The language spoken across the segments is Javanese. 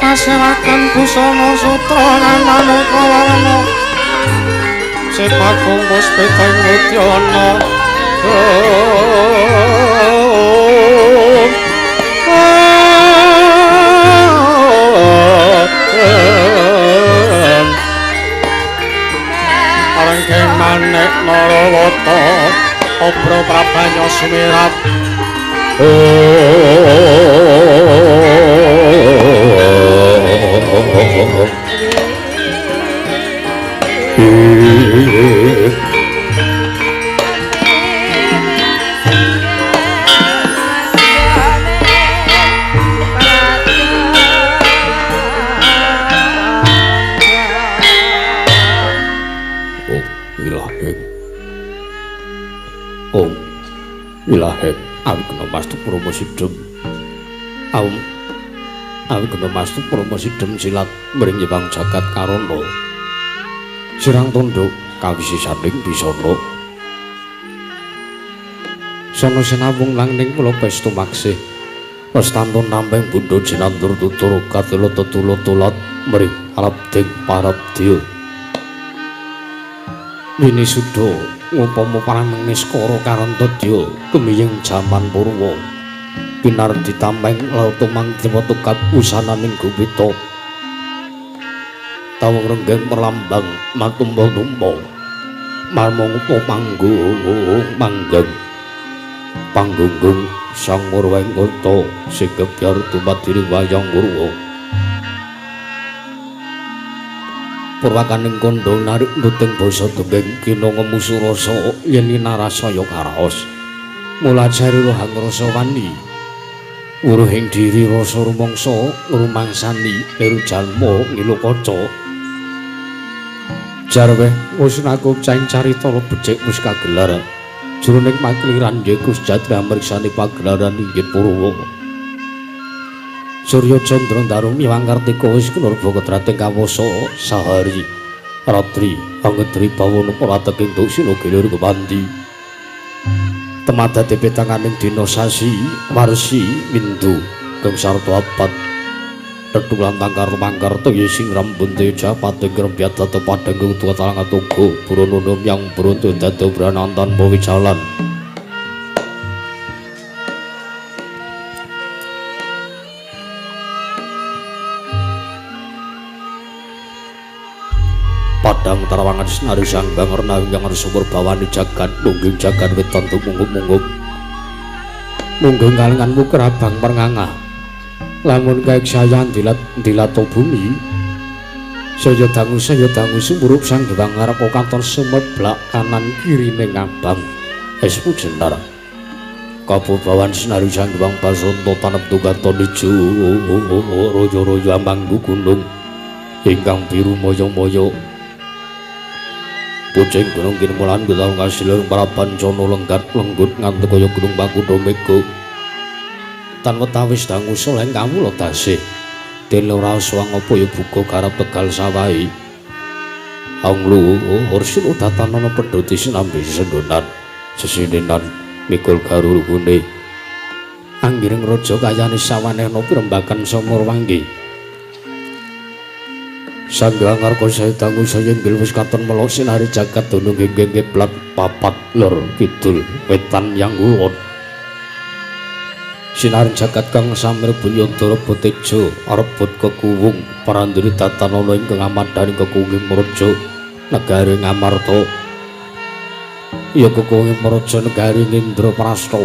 ngasilaken busana sutra lan maneka warna sepagung puspita mutyana arengkeng manek narawata obro prabanya sumirat Ilahe awi kena mastu promo sidhem awi kena mastu promo sidhem silat mring nyebang jagat karana sirang tunduk kawisisaning bisana sono sinambung langning kula pestu maksih pestantun namping bundha jinandur tutur katelo tetulut-tulut mring arep parabdya wini suda ngumpama paraneng niskara karantadya kemiyeng jaman purwa pinar ditampeng lautumang dewa tukat usananing gumita tawang renggeng perlambang matumba-tumba marmangka panggung sang Murwengkanta sigebyar dumadiri wayang Purwa Purwakaning kandha narik nuting basa dongeng kina ngemusu rasa yen narasaya karaos mulajari rohang rasa wani uruhing diri rasa rumangsa ngrumangsani eru jalma ngilu kaca jarwe wis naku caing carita becik wis kagelar jroning makliran Yegus Jatri amriksani pagelaran inggih Purwa Surya Candra Darum miwang Kartika wis kinurba ketrating kawasa sahari ratri angedri bawana parateking dosina gilir kepandi temadate petanganing dina sasi warsi windu kang sarta abad tetulan tangkar mangkarta yising rambun teja pating grembyat tetep padang tuwa talang atuga burono yang bronto dadi branantan pawicalan padang tarawangan senari sangbang renawi yang sumur bawani jagat mungging jagat wetan tumunggup-munggup mungging kalinganmu kerabang perngangah lamun kaik sayan dilato bumi saya dangu sumurup sang gewang ngarep katon semeblak kanan kiri ning abang es pujenar kapubawan senari sangbang basonto tanep tugato nijo rojo-rojo ambangku gunung ingkang biru moyo-moyo Pucing gunung kinmulan betaung kasilur parapan cono lenggat lenggut nganti kaya gunung Pakutha Mega tan wetawis dangu soleng kawula tasih den ora suwang apa ya buka garap Tegal Sawahi anglu ursin udatanana pedhoti sinambi sendonan sesinenan mikul garur gune anggiring raja kayane sawanehna pirembagan Samurwangi Sanggang ngarko saya tangguh saya inggil wis katon melok sinari jagat dunung genggeng plat papat lor kidul wetan yang ulon sinari jagat kang samir bunyodoro botejo arebut kekuwung parandiri tatanono ingkang amadani kekuwunging maraja negari Ngamarta ya kekuwunging maraja negari Indraprasta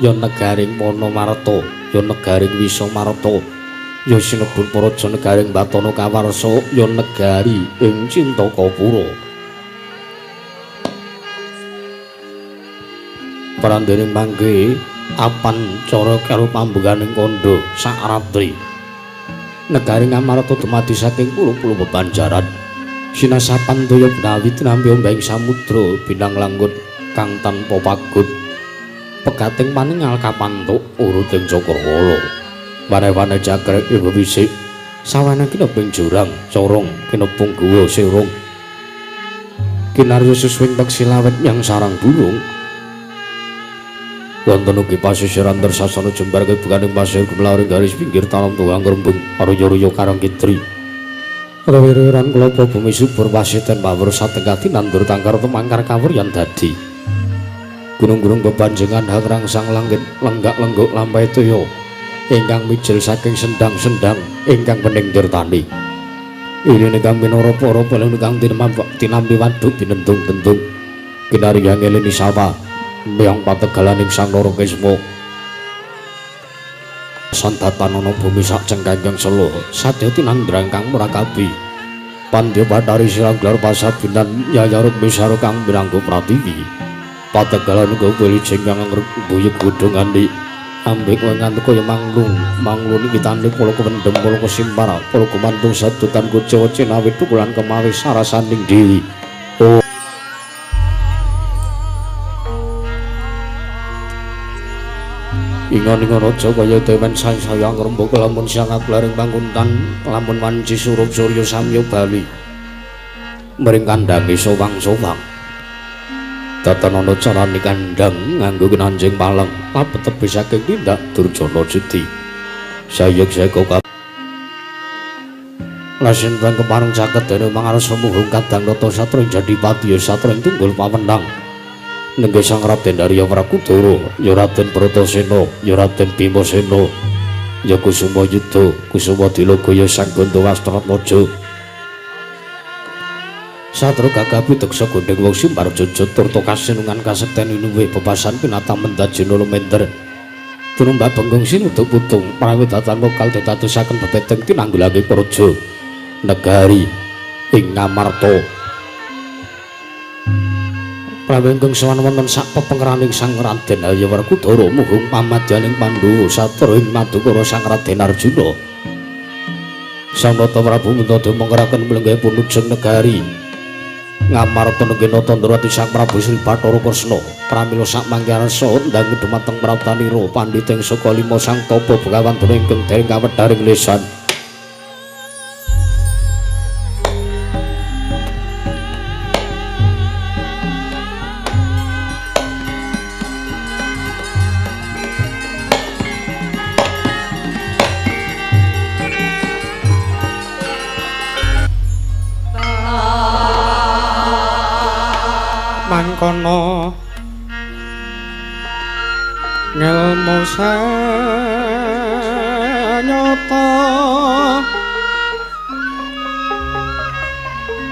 ya negari Manamarta ya negari Wisamarta ya sinebut paraja negaring Batana Kawarsa ya negari ing Cintakapura parandene mangke apan cara karo pambuganing kandha sak ratri negari Ngamarta dumadi saking pulo-pulo bebanjaran sinasapan daya benawi tinampi ombeng samudra binang langkut kang tanpa pagut pegating paningal kapantuk uruting Cakrawala wane-wane cakrek ibu bisik sawana kineping jurang corong kinepung guwa sirung kinaryo suswing taksi lawet yang sarang burung Wonten ugi pasisiran Antarsasana jembar kebukaning pasir kumlaring garis pinggir tanam tuwang rembung aruya-ruya karang kitri. Rewiran klapa bumi subur wasiten pawur satengah tinandur tangkar temangkar kawuryan dadi. Gunung-gunung bebanjengan hangrangsang langit lenggak-lengguk lampahe toya ingkang mijil saking sendang-sendang ingkang pening tirtani. Ini ingkang minara para pelem ingkang tinampi waduk binentung-bentung kinariyang eleni sawa miyang pategalaning sang Nara Kesma. Sandatan ana bumi sak cengkenging selo sadya tinandra ingkang murakabi. Pandya Bathari sirang gelar pasabinan yayarut misaro kang mirangga pratiwi. Pategalan uga wilijing kang ngrembuyuk godhongane ambek ngantuk kaya manglun iki tandhe pala kewendhem pala kesimpar pala kumantung sadutan kucawa cinawi tukulan kemawi sarasaning dewi. Ingon-ingon raja kaya dewen sayang rembug lamun sangat laring pangguntan lamun wanci surup surya samya bali mring kandhange sowang-sowang. Tatanana carane kandhang nganggo kenanjing paleng lapetepi saking tindak Durjana Judi. Sayek-sayek lasin bang kepareng caket dene mangarsa muhung kadang nata satra jadi pati satra tunggul pawenang. Nenggih Sang Raden Arya Wrakudara, ya Raden Bratasena, ya Raden Bimasena, ya Kusuma Yudha, Kusuma Dilagaya Sang Gandawastratmaja. Satru gagapi teksa gondheng wong Simpar jujut turta kasinungan kasekteni nuwih bebasan pinatang mendajena lumenter. Tunumbak benggong sinuduk putung prawidatan lokal ditadosaken bebeteng tinanggulaking praja negari ing Ngamarta. Prawenggong sawan wonten sak pepengeraning Sang Raden Arya Wrakudara muhung pamadyaning Pandhawa satra ing Madukara Sang Raden Arjuna. Sang Nata Prabu Mintada mengeraken mlenggah punujeng negari Ngamarta nenggih Natandrawati Sang Prabu Sri Bathara Kresna pramila sak mangkarsa ndang dhumateng Pratanira panditing saka lima sang tapa Begawan Dana ingkang dereng kawedharing lesan. Mangkono ngelmu sanyata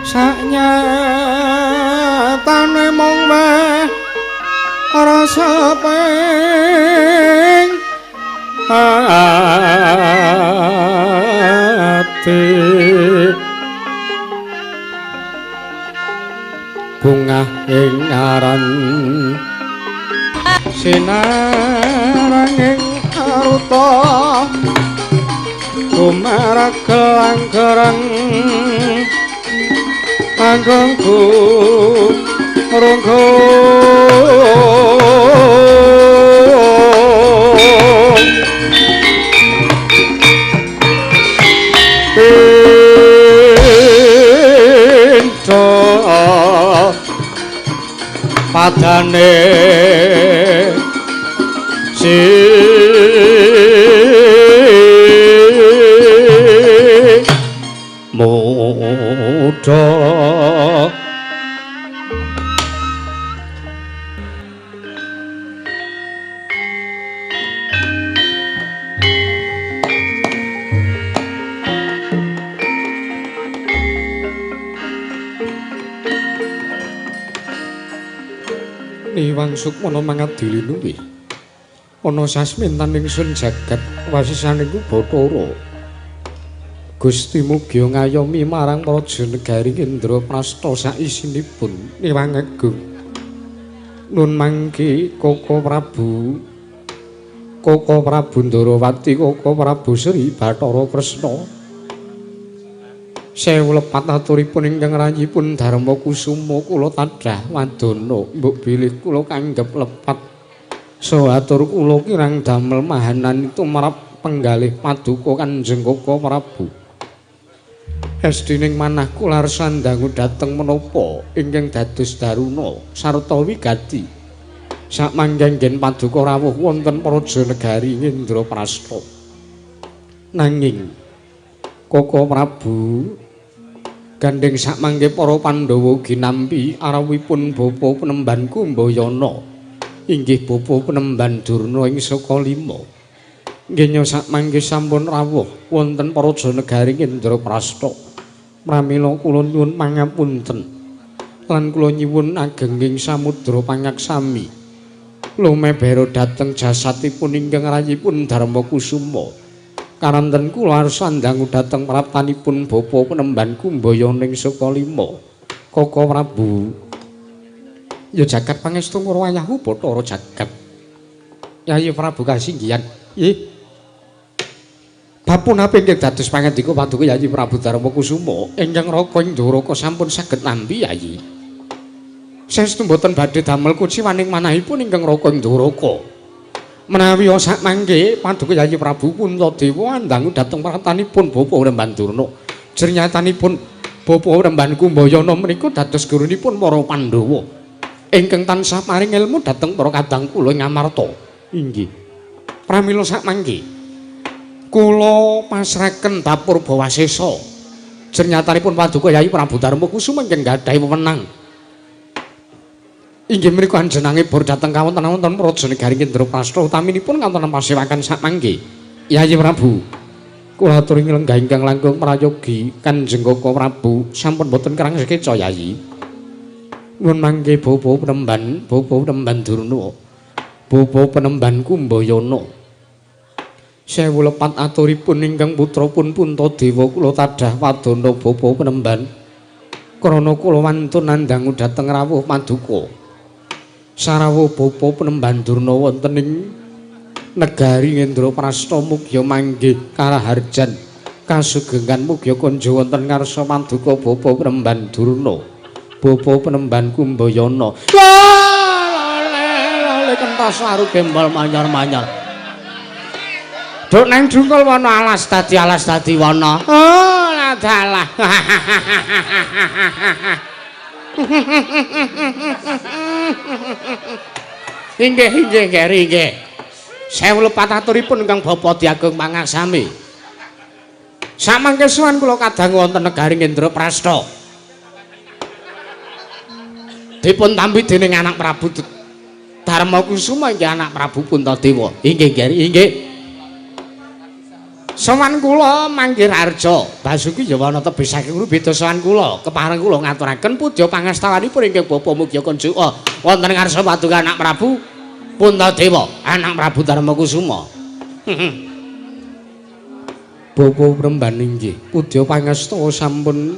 sanyatane mung wae rasa ping ati bunga ing aran sinaranging aruta kumarak kelanggerang anggungku rungku padane si muda Niwang Sukmana mangadili nuwih ana sasmintaning sun jagat wasisaning Bathara Gusti mugi ngayomi marang praja negari Indraprastha saisinipun Niwang Agung nun mangki Koko Prabu Ndarawati Koko Prabu Sri Bathara Kresna sewu lepat aturipun ingkang rayipun Darma Kusuma kula tadhah wadana mbok bilih kula kanggep lepat saha atur kula kirang damel mahanan tumrap penggalih paduka Kanjeng Koko Prabu Esdining manah kula sandangu dhateng menapa ingkang dados daruna sarta wigati Sakmangke nggen paduka rawuh wonten Praja Negari Indraprastha. Nanging Koko Prabu gandeng sakmangke para Pandhawa ginampi arawipun bapa Penemban Kumbayana inggih bapa Penemban Durna ing Sukalima. Nggih sakmangke sampun rawuh wonten Praja Negari Indraprastha. Pramila kula nyuwun pangapunten lan kula nyuwun agenging samudra pangaksami lumebera dhateng jasatipun ingkang rayipun Darma Kusuma. Karanten kula sandangu dhateng praptanipun bapa Penemban Kumbayana ing Sukalima. Koko Prabu ya jagat pangestu ngrawayahku Bathara Jagat. Yayi Prabu kasinggihan. Nggih. Bab punapa ingkang dados pangandika paduka Yayi Prabu Darma Kusuma ingkang Raka Indoraka sampun saged nampi Yayi. Saestu mboten badhe damel kuciwaning manahipun ingkang Raka Indoraka. Menawi sakmangke paduka Yayi Prabu Puntadewa andangu dhateng pratanipun Bapa Penemban Durna. Jernyatanipun Bapa Penemban Kumbayana menika dados gurunipun para Pandhawa ingkang tansah paring ilmu dhateng para kadang kula ing Amarta. Inggih. Pramila sakmangke kula pasrahaken dapur Bawasesa. Jernyatanipun paduka Yayi Prabu Darma Kusuma ingkang gadhahi wewenang. Inggih menika anjenengipun dhateng kawonten Praja Negari Indraprastha utaminipun ngantonan pasewakan sakmangke. Yayi Prabu, kula aturi lenggah ingkang langkung prayogi Kanjeng Koko Prabu sampun boten kirang sekeca Yayi. Nuwun mangke Bapa Penemban Durna, Bapa Penemban Kumbayana. Sewu lepat aturipun ingkang putrapun Puntadewa kula tadah wadana Bapa Penemban. Krana kula wantun nandangu dhateng rawuh paduka. Sarawuh Bapa Penemban Durna wonten ing Negari Indraprastha mugya manggih karaharjan kasugengan mugya kanja wonten ngarsa paduka Bapa Penemban Durna, Bapa Penemban Kumbayana. Lale kentas laru gembal manyar-manyar. Duk nang dungkul wana alas dadi wana. Oh, ladalah. Inggih Geri nggih. Sewu lepat aturipun ingkang Bapa Diagung Pangaksami. Samangke suwan kula kadang wonten Negari Indraprastha. Dipun tampi dening anak Prabu Darma Kusuma inggih anak Prabu Puntadewa. Inggih Geri inggih. Sowan kula manggih Arja, Basuki ya wana tebih saking beda sowan kula. Kepareng kula ngaturaken puja pangastawanipun ingkang Bapa Mugya Konjuka wonten ngarsa paduka anak Prabu Puntadewa, anak Prabu Darma Kusuma. Bapa Penemban inggih, puja pangastawa sampun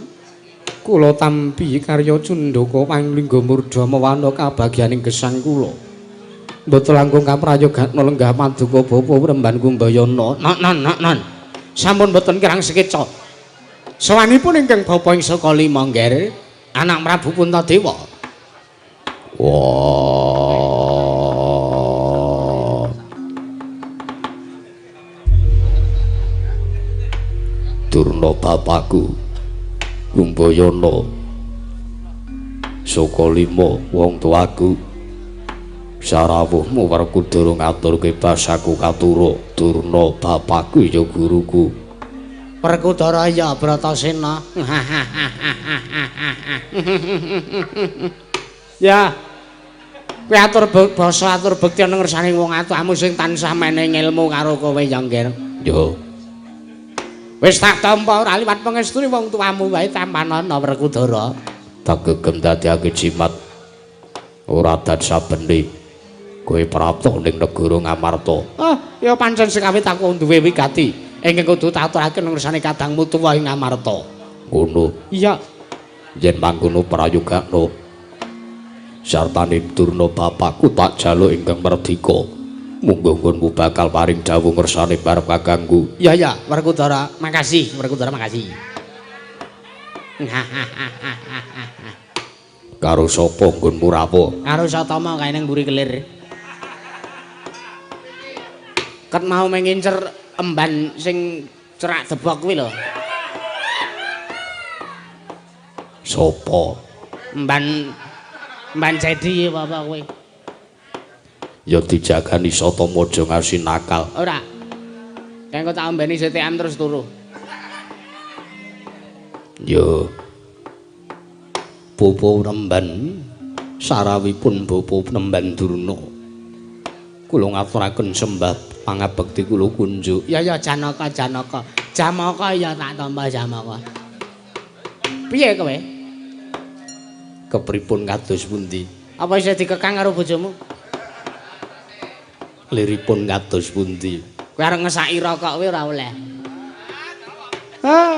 kula tampi karya Cundaka Panglingga Murdha mawana kabagyaning gesang kula. Mboten langkung kaprayogatna lenggah paduka Bapa Penemban Kumbayana. Non. Sampun mboten kirang sekeca. Sawanipun ingkang Bapa ing Sukalima ngger, anak Prabu Puntadewa. Wah. Durna bapakku. Kumbayana. Sukalima wong tuaku. Sarawuhmu Werkudara ngaturke basaku katura. Durna bapakku ya guruku. Werkudara ya Bratasena. Ya. Kowe atur basa atur bekti ana ngersaning wong atukamu sing tansah menehi ilmu karo kowe ya Ngger. Yo. Wis tak tampa ora liwat pangestune wong tuamu wae tampanana Werkudara. Tak gegem dadiake jimat. Ora dat sabene kowe prapta ning negara Ngamarta. Oh, ya pancen sekawit aku duwe wigati ingkang kudu tak aturaken ngersane kadangmu tuwa ing Ngamarta. Ngono. Iya. Yen mangkono prayogakno. Sartane Durna bapakku tak jaluk ingkang merdika. Munggo nggonmu bakal paring dawuh ngersane barep kakangku. Iya, Werkudara. Makasih, Werkudara, makasih. Karo sapa nggonmu rapo? Karo Satama kae nang mburi kelir. Ket mau mengincer emban sing cerak debok kuwi lho. Sopo? Emban cedi bapak kowe. Ya dijagani Satama aja ngasih nakal. Ora. Kengko tak ombeni CTM terus turu. Ya. Bapa Remban sarawipun Bapa Remban Durna. Kula ngaturaken sembah pangabekti kula kunjuk. Ya Janaka. Jamaka ya tak tampa Jamaka. Piye kowe? Kepripun kados pundi? Apa isih dikekang karo bojomu? Liripun kados pundi? Kowe arep ngesaki rokok kowe ora oleh.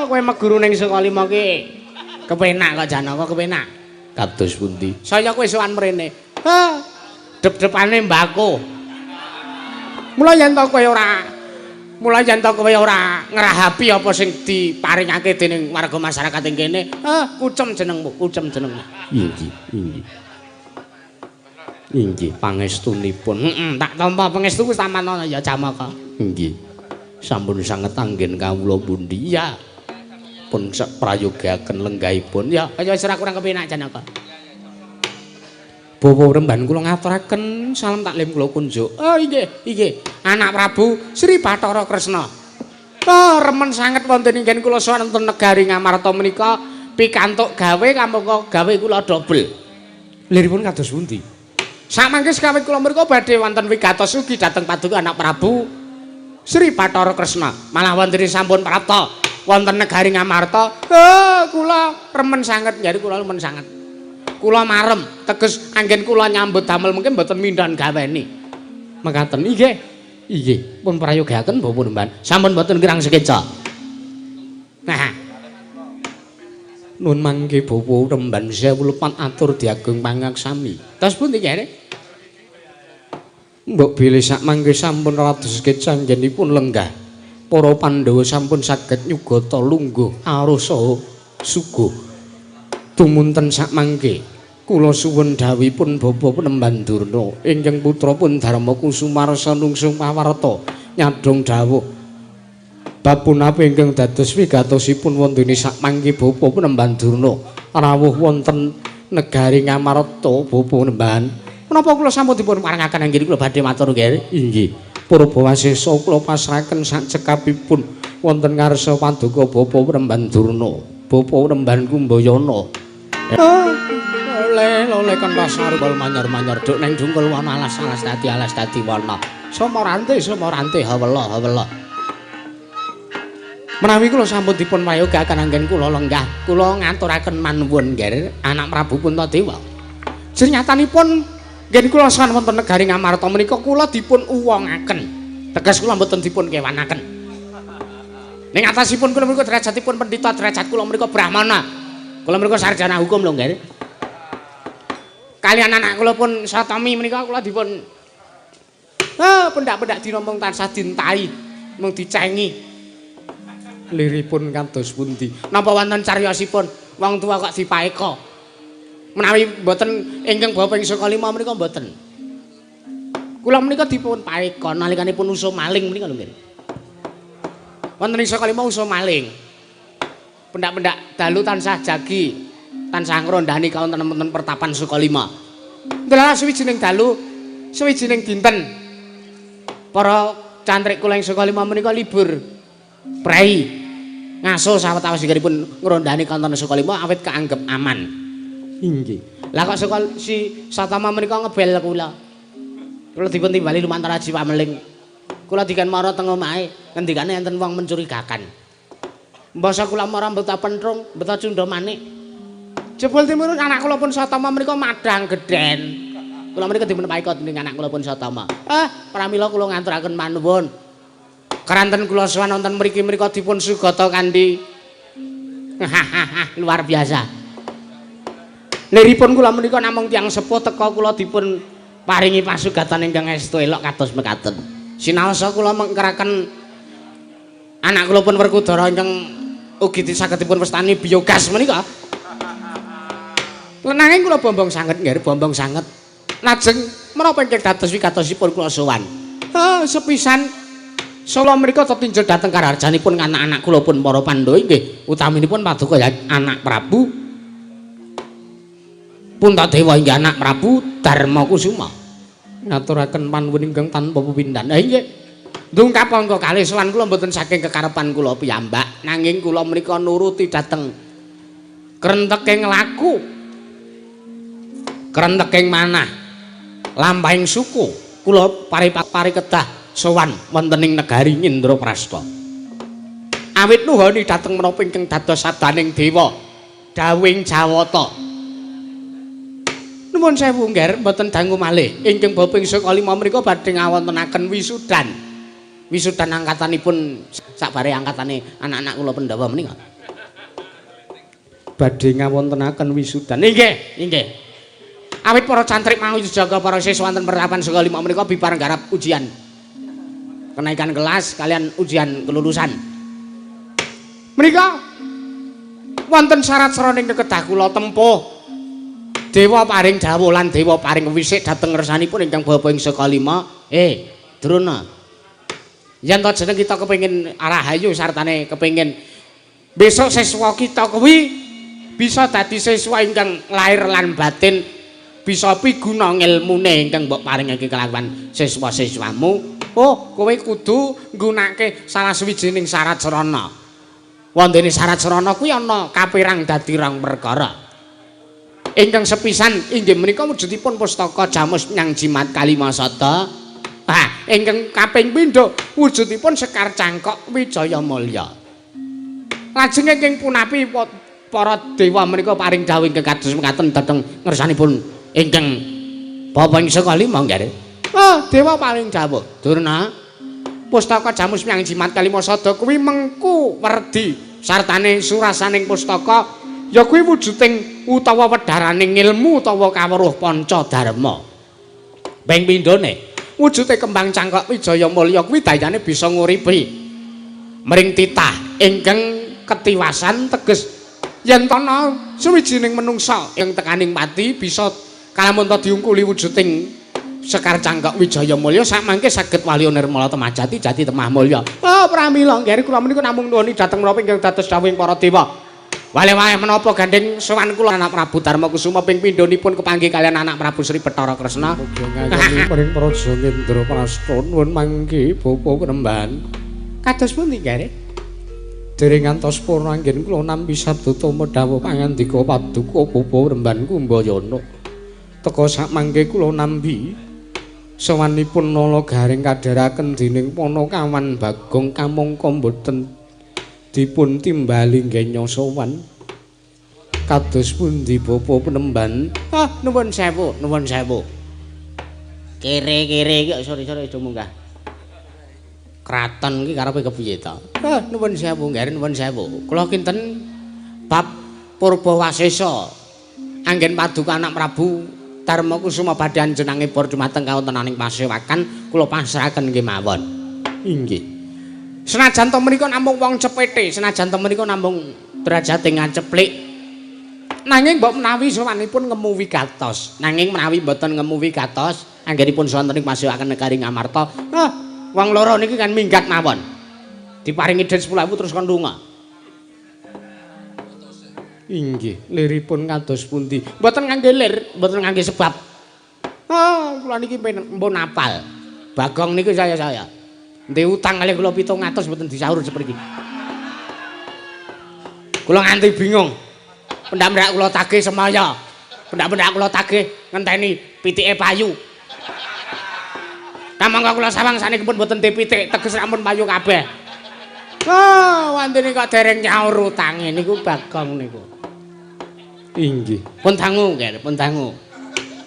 Kowe meguru ning Sukalima ki kepenak kok Janaka kepenak. Kados pundi? Saya kowe sowan mrene. Dep-depane mbako. Mula yen to kowe ora ngrahapi apa sing diparingake dening warga masyarakat ing kene, kucem jenengmu. Inggih, pangestunipun. Tak tampa pangestu wis tamana ya Jamaka. Inggih. Sampun sanget anggen kawula pundi? Iya. Pun prayogaken lenggahipun. Ya, kaya ora kurang kepenak Janaka. Bapa Remban kula ngaturaken salam taklim kula kunjuk. Oh inggih. Anak Prabu Sri Bathara Kresna. Remen sanget wonten ingkang kula sowan wonten negari Ngamarta menika pikantuk gawe kamangka gawe kula dobel. Liripun kados pundi? Samangke sekawit kula mriku badhe wonten wigatos ugi dhateng paduka anak Prabu Sri Bathara Kresna. Malah wonten sampun prapta wonten negari Ngamarta. Kula remen sanget, jadi kula remen sanget. Kula marem teges anggen kula nyambut damel mungkin mboten mindhan gaweni. Mekaten nggih. Pun prayogaken Bapa Remban. Sampun mboten kirang sekeca. Nah. Nuwun mangke Bapa Remban sewu lepat atur diagung pangaksami. Tos pundi kene? Mbok bilih sak mangke sampun rados sekeca anggenipun lenggah. Para Pandhawa sampun saged nyugata lungguh arsa suguh. Tumunten sak mangke kula suwun dawuhipun Bapa Remban Durna ingkang putra pun Darma Kusumarsa nungsung pawarta nyadong dawuh bab punapa ingkang dados wigatosipun wondene sak mangke Bapa Remban Durna rawuh wonten negari Ngamarta. Bapa Remban menapa kula sampun dipun paringaken anggen kula badhe matur nggih. Inggih. Purbawasesa kula pasrahaken sak cekapipun wonten ngarsa paduka Bapa Remban Durna. Bapa Remban Kumbayana. Lole kentas sarubal manyar-manyar duk neng dungkul wana alas dadi wana. Somorante hawela. Menawi kula sampun dipun payogaken anggen kula lenggah, kula ngaturaken manuwun nggih anak Prabu Puntadewa. Jernyatanipun nggih kula sawan wonten negari Ngamarta menika kula dipun uwongaken. Teges kula mboten dipun kewanaken. Ning atasipun kula menika derajatipun pendhita, derajat kula menika brahmana. Kula menika sarjana hukum lho nggih. Kalian anak kula pun Satami menika kula dipun pendak-pendak dinompong tansah dintai, mung dicengi. Liripun kados pundi? Napa wonten cariyosipun wong tuwa kok dipaeka? Menawi mboten ingkang Bapa ing Sukalima menika mboten. Kula menika dipun paeka nalikanipun usul maling menika lho nggih. Wonten ing Sukalima usul maling. Pendak-pendak dalu tansah jagi. Tansah ngrondani kawonten pertapan Sukalima. Dalah suwijining dalu, suwijining dinten para cantrik kula ing Sukalima menika libur prei. Ngaso sawetawasipun ngrondani kawonten Sukalima awit kaanggep aman. Inggih. Lah kok si Satama menika ngebel kula. Kula dipun timbali lumantar aji pameling. Kula dikan mara teng omahe ngendikane enten wong mencurigakan. Mbasa kula mara mbeta pentrung, mbeta cundha manik. Jebul timurun anak kula pun Satama menika madang gedhen. Kula menika dipun paeka dening anak kula pun Satama. Pramila kula ngaturaken manuwun. Keranten kula sowan wonten mriki menika dipun sugata kanthi luar biasa. Liripun kula menika namung tiyang sepuh teka kula dipun paringi pasugatan ingkang estu elok kados mekaten. Sinaosa kula mengkeraken anak kula pun Werkudara ingkang ugi saged dipun wastani biogas menika. Lenanging kula bombong sanget nggih, bombong sanget. Lajeng menapa ingkang dados wigatosipun kula sowan? Sepisan sala mriku tetinjel dhateng kararjanipun anak-anak kula pun para Pandhawa nggih, utaminipun paduka anak Prabu Puntadewa inggih anak Prabu Darma Kusuma. ngaturaken panuwun ingkang tanpa pepindhan. Nggih. Ndungkap angka kalih sowan kula mboten saking kekarepan kula piyambak, nanging kula menika nuruti dhateng krenteking laku. Krenteking manah. Lampahing suku kula parikedah sowan wonten ing negari Indraprastha. Awit nuhoni dhateng menapa ingkang dados sabdaning dewa dawing Jawata. Nuwun sewu ngger mboten dangu malih ingkang bapa ingkang kalima menika badhe ngawontenaken wisudan. Wisudan angkatanipun sakbare angkatane anak-anak kula Pandhawa menika. Badhe ngawontenaken wisudan. Nggih. Awit para cantrik mau jaga para siswa wonten penerapan Saka Lima menika bibar nggarap ujian. Kenaikan kelas kalian ujian kelulusan. Menika wonten syarat sroning kekedah kula tempuh dewa paring dawuh lan dewa paring wisik dhateng ngersanipun ingkang bapa ing Saka Lima. Drona. Yen to jeneng kita kepengin arahayu sartane kepengin besok siswa kita kuwi bisa dadi siswa ingkang lahir lan batin bisa piguna ngilmune ingkang mbok paringake kelawan siswa-siswamu. Kowe kudu nggunakake salah sawijining syarat srana. Wondene syarat srana kuwi ana kapirang dadi rong perkara. Ingkang sepisan inggih menika wujudipun pustaka Jamus Nyang Jimat Kalimasada. Ingkang kaping pindho wujudipun Sekar Cangkok Wijaya Mulya. Lajeng ingkang punapi para dewa menika paring dawuh ingkang kados mekaten dhateng ngersanipun ingkang Bapa ing Saka Lima nggih. Dewa paring dawuh. Durna pustaka Jamus Nyang Jimat Kalimasada kuwi mengku werdi sartane surasaning pustaka ya kuwi wujuding utawa wedharaning ilmu utawa kawruh panca dharma. Ping pindhone wujude kembang cangkok Wijaya Mulya kuwi dayane bisa nguripi mring titah ingkang ketiwasan teges yen ana suwijining menungsa ing tekaning pati bisa kalamun ta diungkuli wujuding Sekar Cangkok Wijaya Mulya samangke saged waliya nirmala temajati jati temah mulya. Pramila nggih kula menika namung nuwuni dhateng menapa ingkang dados dawuhing para dewa. Wale-wale menapa gandeng sowan kula anak Prabu Darmakusuma ping pindhonipun kepanggih kalian anak Prabu Sri Bathara Kresna. Mugi ngayomi paring praja Indraprastha nuwun mangke bapa Penemban. Kados pundi nggih? Dereng ngantos purna anggen kula nampi sabda medhawuh pangandika paduka bapa Penemban Kumbayana. Teka sak mangke kula nampi sawanipun nala garing kadharaken dening Panakawan Bagong kamangka boten dipun timbali nggenya sowan. Kados pundi Bapa Penemban? Nuwun sewu, nuwun sewu. Kere-kere iki sore-sore do munggah. Kraton iki karepe kepiye to? Nuwun sewu, nggih nuwun sewu. Kula kinten bab Purbawasesa anggen paduka anak Prabu Darmakusuma badhe anjenengipun dumateng kawontenaning pasewakan kula pasrahaken nggih mawon. Inggih. Senajan to menika namung wong cepete, senajan to menika namung derajate ngaceplik. Nanging mbok menawi sowanipun ngemu wigatos, nanging menawi mboten ngemu wigatos, anggenipun sonten ing pasewakan negari Ngamarta. Wong loro niki kan minggat mawon. Diparingi den 10.000 terus kon lunga. Inggih, liripun kados pundi? Mboten ngangge lir, mboten ngangge sebab. Kula niki mpun apal. Bagong niku saya. Ndhe utang kalih kula 700 mboten disaur sepriki. Kula nganti bingung. Pendak-pendak kula tagih semaya. Pendak-pendak kula tagih ngenteni pitike payu. Kamangka kula sawang sanikipun mboten dipitik, teges ampun payu kabeh. Wantene kok dereng nyaur utange niku Bagong niku. Inggih. Pun dangu nggih, pun dangu.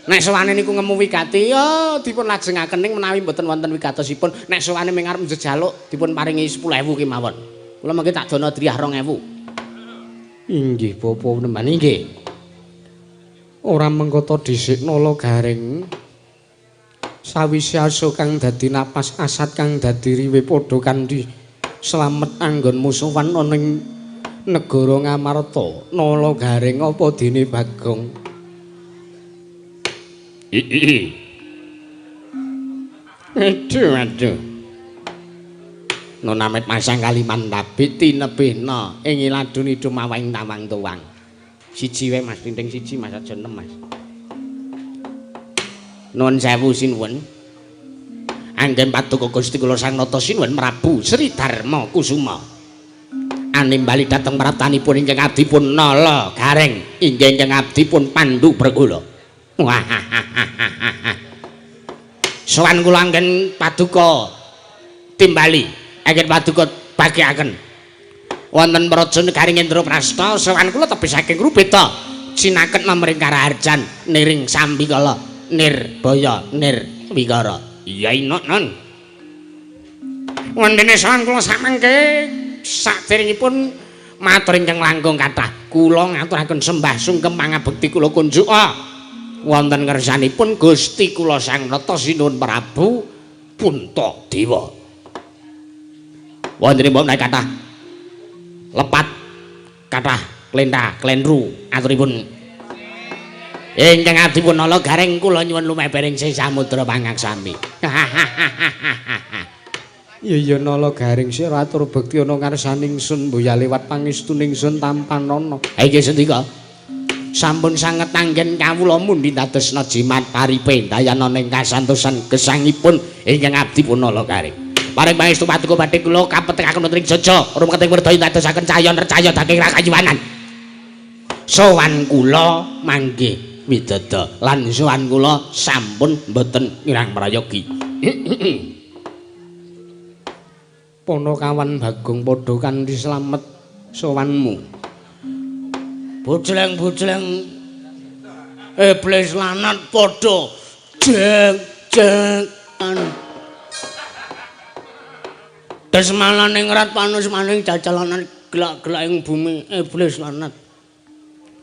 Nek sowane niku ngemu wigati ya dipun lajengaken ning menawi mboten wonten wigatosipun, nek sowane ming arep njejaluk dipun paringi 10.000 kemawon. Kula mengke tak dono driyah 2.000. Inggih, Bapa Penemban inggih. Ora mengko dhisik nala garing sawise aso kang dadi napas asat kang dadi riwe padha kanthi slamet anggonmu sowan ana ing negara Ngamarta. Nala garing apa dene Bagong? Aduh. Nona met masang kaliman tabit tinebihna ing iladun idum mawing tawang tuwang. Siji wae Mas, pindhing siji Mas aja 6 Mas. Nuwun sewu sinuwun. Anggen paduka Gusti kula Sang Nata sinuwun Prabu Sri Darma Kusuma. Animbali dhateng pratanipun ingkang abdipun Nala Gareng, inggih ingkang abdipun Pandu Bregula. Sowan kula anggen paduka timbali, anggen paduka bagiaken. Wonten Praja Negaring Indraprasta sowan kula tebih saking rubeta sinaket mamring Karaharjan niring Sambikala Nirbaya Nirwikara. Iya non. Wondene sowan kula samangke saderengipun matur ingkang langkung kathah. Kula ngaturaken sembah sungkem pangabekti kula kunjuk wonten ngersanipun Gusti kula Sang Nata Sinuwun Prabu Puntadewa. Wontenipun menawi kathah lepat kathah klentah klendru aturipun ingkang adipun Nala Gareng kula nyuwun lumebering sih samudra pangaksami. Iya Nala Gareng sih atur bekti ana ngarsaning sun mboya liwat pangestuning sun tampanana. Ha iki sendika sampun sanget anggen kawula mundi dadosna jimat paripe dayananing kasantosan gesangipun ingkang adipun Nala Gareng. Paring pangestu paduka badhe kula kapetekaken wonten ing Jaja rumeting werda dadosaken cahya nercaya daging rakayuwanan. Sowan kula manggih widada lan sowan kula sampun mboten kirang prayogi. Ponokawan Bagong padha kanthi slamet sowanmu. Bojleng-bojleng iblis lanat padha jeng-jengan. Desmalane ngrat panus maning jajalanan gelak-gelak ing bumi iblis lanat.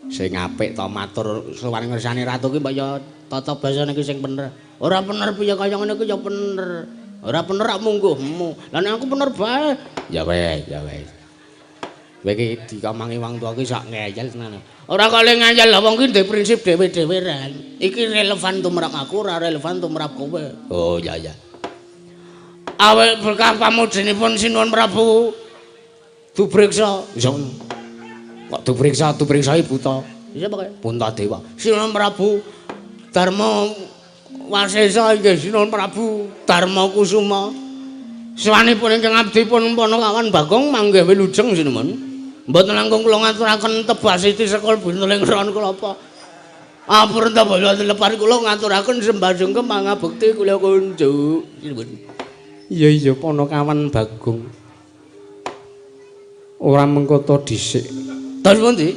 Sing apik to matur sowan ngersane ratu ki mbok ya tata basane ki sing bener. Ora bener piye kaya ngene ki ya bener. Ora bener rak mungguhmu. Lah nek aku bener bae. Ya wis. Kowe iki dikomangi wong tuwa ki sak ngeyel tenan. Ora kok le ngeyel lha wong ki ndek prinsip dhewe-dhewe ren. Iki relevan tumrap aku, ora relevan tumrap kowe. Oh ya. Awet berkah pamujinipun Sinuwun Prabu Dubriksa. Kok Dubriksa ibu to? Iya pokoke Puntadewa. Sinuwun Prabu Darma Wasesa inggih Sinuwun Prabu Darma Kusuma. Sawanipun ingkang abdipun Ponokawan Bagong manggih wilujeng sinuwun. Mboten langkung kula ngaturaken tebasiti sekul bintuling ron kula apa. Apurta bala telepar kula ngaturaken sembah sungkem pangabekti kula kunjuk. Sinuwun. Iya Ponokawan Bagong. Ora mengkoto dhisik. Terus pundi?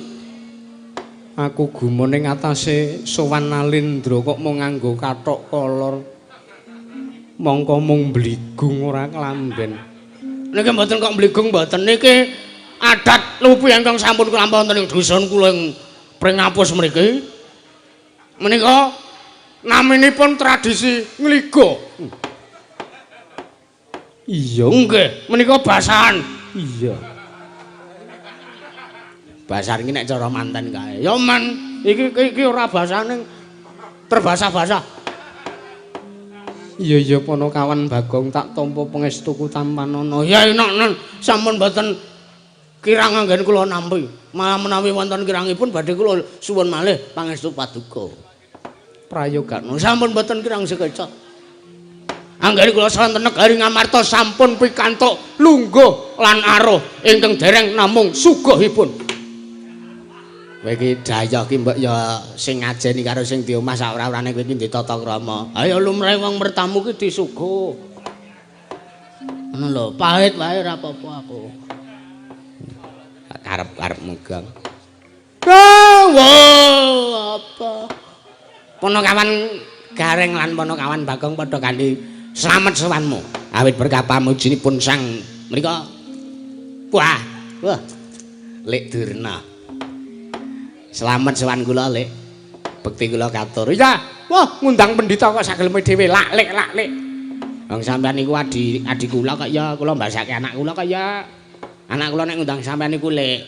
Aku gumone ing atase sowan Nalendra kok mung nganggo kathok kolor. Mongko mung bligung ora kelamben. Niki mboten kok bligung mboten niki adat lupi ingkang sampun kelampahan wonten ing dusun kula ing Pringapus mriki. Menika naminipun tradisi ngligo. Iya. Nggih, menika basahan. Iya. Basahan iki nek cara manten kae. Ya men, iki ora basane terbasah-basah. Iya Ponokawan Bagong tak tampa pangestuku tampanana. Ya enak sampun mboten kirang anggen kula nampi. Malah menawi wonten kirangipun badhe kula suwun malih pangestu paduka. Prayogan. Sampun mboten kirang sekecot. Anggen kula sonten negari Ngamarta sampun pikantuk lungguh lan aruh ingkang dereng namung sugihipun. Kowe iki daya ki mbok ya sing ngajeni karo sing di omah sak ora-orane kowe iki ndek tata krama. Ayo lumrahe wong mertamu ki disuguh. Ngono lho, pahit wae ora apa-apa aku. Karep-karep megang. Apa? Ponokawan Gareng lan Ponokawan Bagong padha kanthi slamet sowanmu. Awit berkah pamujinipun Sang mriku. Wah. Lek Durna. Slamet sowan kula, Lek. Bekti kula katur. Ya, wah ngundang pendhita kok sageleme dhewe lak-lek. Wong sampean niku adik kula kok ya kula mbasake anak kula kok ya. Anak kula nek ngundang sampean niku, Lek.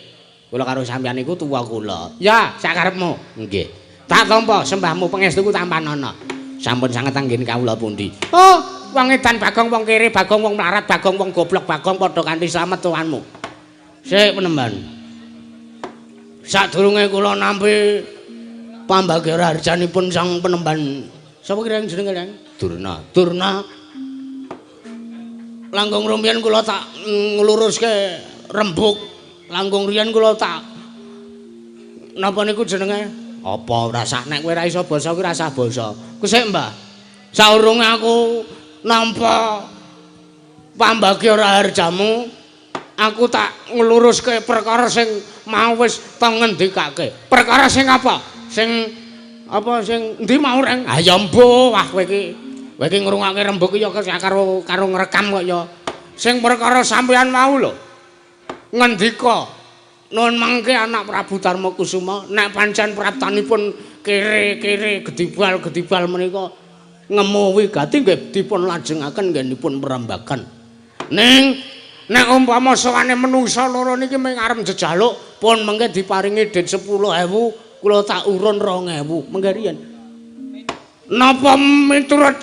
Kula karo sampean niku tuwa kula. Ya, sakarepmu. Nggih. Tak tampa sembahmu pangestuku tampanana. Sampun sanget anggen kawula pundi. Oh, wong edan Bagong wong kere, Bagong wong mlarat, Bagong wong goblok, Bagong padha kanthi slamet tuanmu. Sik penemban. Sadurunge kula nampi pambagyara harjanipun Sang Penemban Sapa kira jenenge Kang? Durna. Durna. Langkung rumiyin kula tak ngluruske rembug. Langkung riyen kula tak napa niku jenenge? Apa ora sah nek kowe ora iso basa kuwi ora sah basa. Kusik Mbah. Saurunge aku nampa pambagya raharjamu, aku tak ngluruske perkara sing mau wis ta ngendikake. Perkara sing apa? Sing endi mau reng? Ah ya mbuh, wah kowe iki ngrungokke rembug ya karo ngrekam kok ya. Sing perkara sampeyan mau lho. Ngendika nuwun mangke anak Prabu Darmakusuma nek pancen praptanipun kere-kere gedibal menika ngemu wigati nggih dipun lajengaken nggenipun perambakan. Ning nek umpama sawane menungsa loro niki mung arep jejaluk pun mengke diparingi dit 10.000 kula tak urun 2.000 mengke riyen. Napa miturut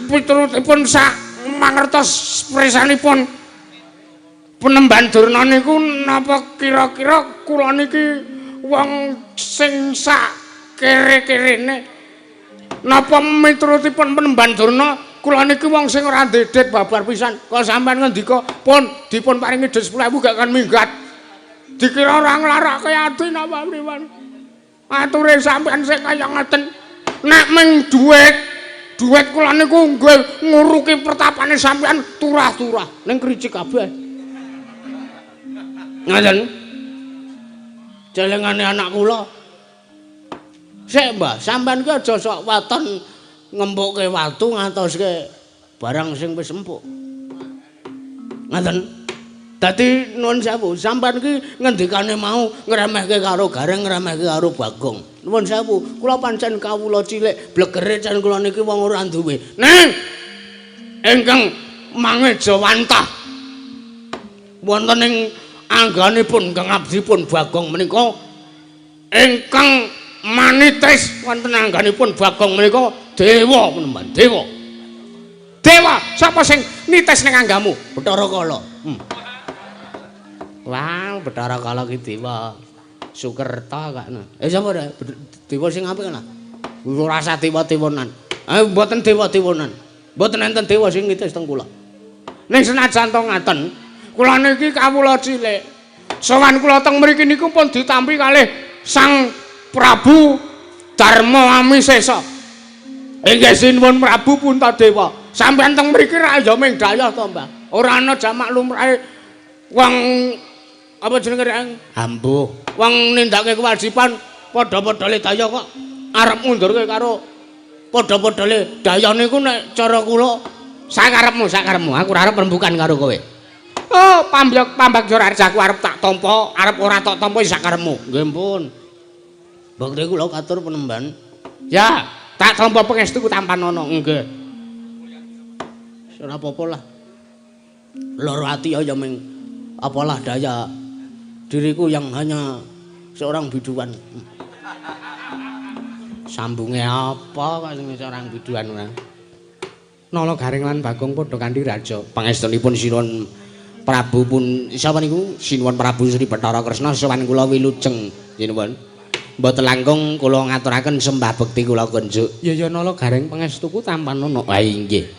piturutipun sak mangertos presanipun Penemban Durna niku napa kira-kira kula niki wong sing sak kere-kerene napa miturutipun Penemban Durna kula niki wong sing ora ndedet babar pisan kok sampean ngendika pun dipun paringi dit 10.000 gak kan minggat dikira ora nglarake ati napa priwan ature sampean sing kaya ngeten nek mung duit kula niku nggih nguruki pertapane sampean turah-turah ning kricik kabeh. Ngaten. Jelengane anak kula. Sik, Mbah, sampean ki aja sok waton ngempukke watu ngantoske barang sing wis empuk. Ngaten. Dadi nuwun sewu, sampean ki ngendikane mau ngremehke karo Gareng, ngremehke karo Bagong. Nuwun sewu, kula pancen kawula cilik, blegere can kula niki wong ora duwe. Ning ingkang mangeja wantah wonten ing angganipun Kang Abdipun Bagong menika ingkang manitis wonten angganipun Bagong menika dewa Penemban dewa. Dewa sapa sing nitis ning anggamu? Bathara Kala. Wah, Bathara Kala ki dewa Sukerta kakne. Sapa dewa sing apik ana? Ora rasa dewa-dewonan. Mboten dewa-dewonan. Mboten enten dewa sing nitis teng kula. Ning senajan to ngaten, kula niki kawula cilik. Sowan kula teng mriki niku pun ditampi kalih Sang Prabu Darma Amisesa. Inggih sinuwun Prabu Puntadewa. Sampeyan teng mriki ra ya ming dayah to, Mbah. Ora ana jamak lumrahe wong apa jenenge rek ambuh. Wong nindakake kewajiban padha-padhale daya kok arep mundurke karo padha-padhale daya niku nek cara kula sakarepmu. Aku ora arep rembukan karo kowe. Oh, pambagya raharjaku arep tak tampa, arep ora tak tampa sakarepmu. Nggih pun. Bakti kula katur Penemban. Ya, tak tampa pangestuku tampan ana. Nggih. Ora apa-apa lah. Loro ati ya ming apalah daya diriku yang hanya seorang biduan. Sambunge apa kok sing seorang biduan ora. Nala Gareng lan Bagong padha kanthi raja. Pangestunipun sinuwun Prabu pun sapa niku? Sinuwun Prabu Sri Bathara Kresna sowan kula wilujeng sinuwun. Mboten langkung kula ngaturaken sembah bekti kula kunjuk. Ya ya Nala Gareng pangestuku tampan ana. Ha inggih.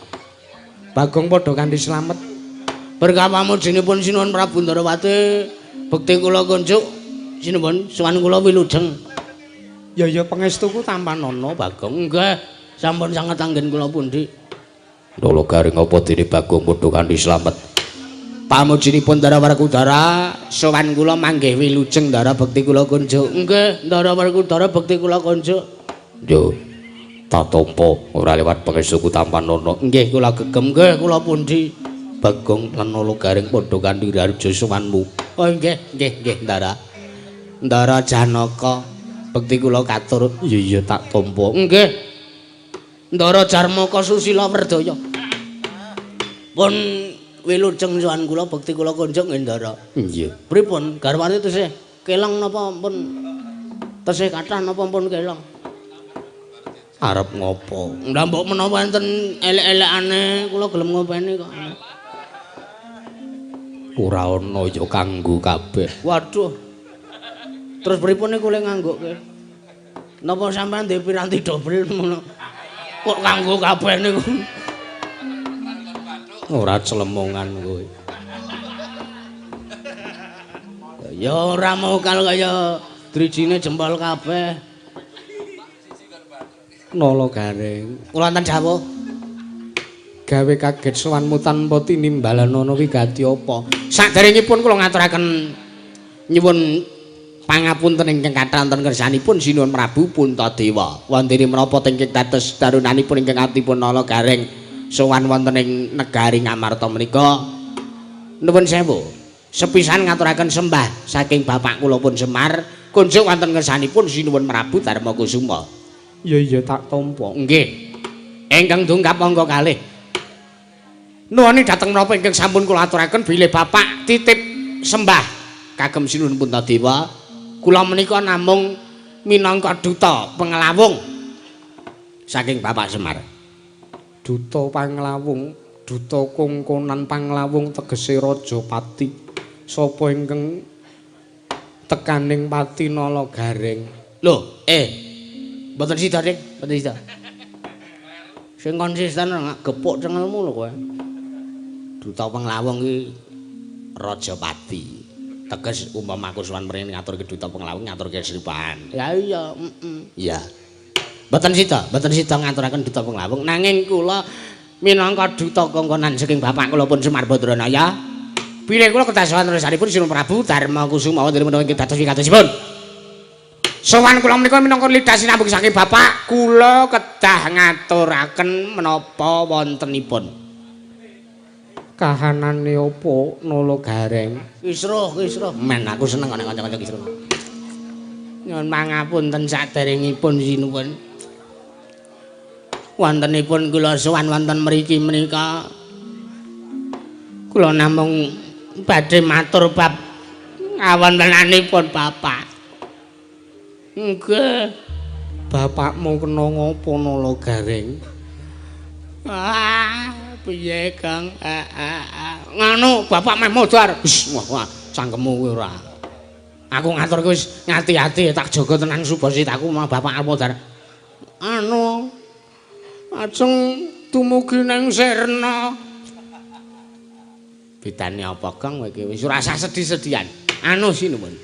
Bagong padha kanthi slamet. Berkapamujinipun sinuwun Prabu Ndarawati bekti kula kunjuk sinuwun sowan kula wilujeng. Ya ya pangestuku tampan ana Bagong. Nggih, sampun sanget anggen kula pundi. Nala Gareng apa dene Bagong padha kanthi slamet. Pamujinipun Ndara Werkudara sowan kula manggih wilujeng Ndara bekti kula kunjuk. Nggih, Ndara Werkudara bekti kula kunjuk. Yo, tak tampa ora lewat pangestuku tampan ana. Nggih, kula gegem. Nggih, kula pundi. Bagong lan Nala Gareng padha kanthi raharja sowanmu. Oh nggih, Ndara. Ndara Janaka bekti kula katur. Iya tak tampa. Nggih. Ndara Jarmaka Susila Werdaya. Pun wilujeng sowan kula bekti kula kunjuk nggih Ndara. Iya. Pripun garwane tesih keleng napa pun tesih kathah napa pun keleng? Arep ngopo? Ndak mbok menawa enten elek-elekane kula gelem ngopeni kok. Ora ana ya kanggo kabeh. Waduh. Terus pripun niku le nganggukke? Napa sampean ndek piranti dobel ngono? Kok kanggo kabeh niku. Ora celemongan kowe. Ya ora mau kal kaya drijine jempol kabeh. Nala Gareng. Kula wonten dawuh. Gawe kaget sowanmu tanpa tinimbalan ana wigati apa? Saderengipun kula ngaturaken nyuwun pangapunten ingkang kathah wonten kersanipun Sinuwun Prabu Puntadewa. Wondene menapa tengking dados darunanipun ingkang atipun Nala Gareng sowan wonten ing negari Ngamarta menika. Nuwun sewu. Sepisan ngaturaken sembah saking bapak kula pun Semar kunjuk wonten kersanipun Sinuwun Prabu Darmakusuma. Iya tak tampa. Nggih. Ingkang dunggap monggo kalih. Nuwuni dhateng menapa ingkang sampun kula aturaken bilih bapak titip sembah kagem Sinuwun Puntadewa. Kula menika namung minangka duta pengelawung saking Bapak Semar. Duta panglawung, duta kongkonan panglawung tegese raja pati. Sapa ingkang tekaning pati Nala Gareng? Lho, mboten sida, Dik, mboten sida. Sing konsisten gepuk cengelmu lho kowe. Duta penglawung iki Rajapati. Teges umpama aku sowan mrene ngaturke duta penglawung ngaturke sripahan. Ya iya, Iya. Mboten sida ngaturaken duta penglawung nanging kula minangka duta kongkonan saking bapak kula pun Semar Badranaya. Bilih kula kedah sowan resanipun Sinuwun Prabu Darmakusuma wonten menawi dados wigatoosipun. Sowan kula menika minangka lidah sinambung saking bapak kula kedah ngaturaken menapa wontenipun. Kahanane apa Nala Gareng? Kisruh. Men aku seneng nek kanca-kanca kisruh. Nyuwun pangapunten saderengipun sinuwun. Wontenipun kula sowan wonten mriki menika. Kula namung badhe matur bab ngawontenanipun bapak. Nggih. Bapakmu kena ngapa Nala Gareng? Piye Kang? Nganu bapak meh modar. Wah, cangkemmu kowe ora. Aku ngaturke wis ngati-ati tak jaga tenan subasitaku mah bapak modar. Ajeng dumugi nang Serna. Bedane apa Kang kowe iki wis ora usah sedih-sedihan. Sinuwun.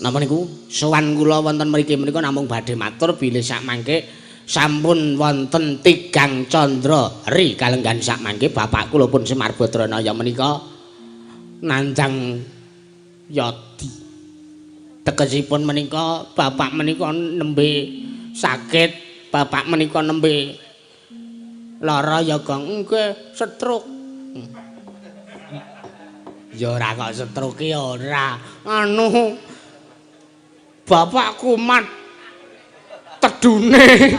Napa niku? Sowan kula wonten mriki menika namung badhe matur bilih sak mangke sampun wonten tigang candra ri kalenggan sak mangke bapak kula pun Semar Badranaya menika nandhang yadi. Tegesipun menika bapak menika nembe sakit, bapak menika nembe lara ya Kang. Nggih, stroke. Ya ora kok stroke ora. Bapak kumat tedune.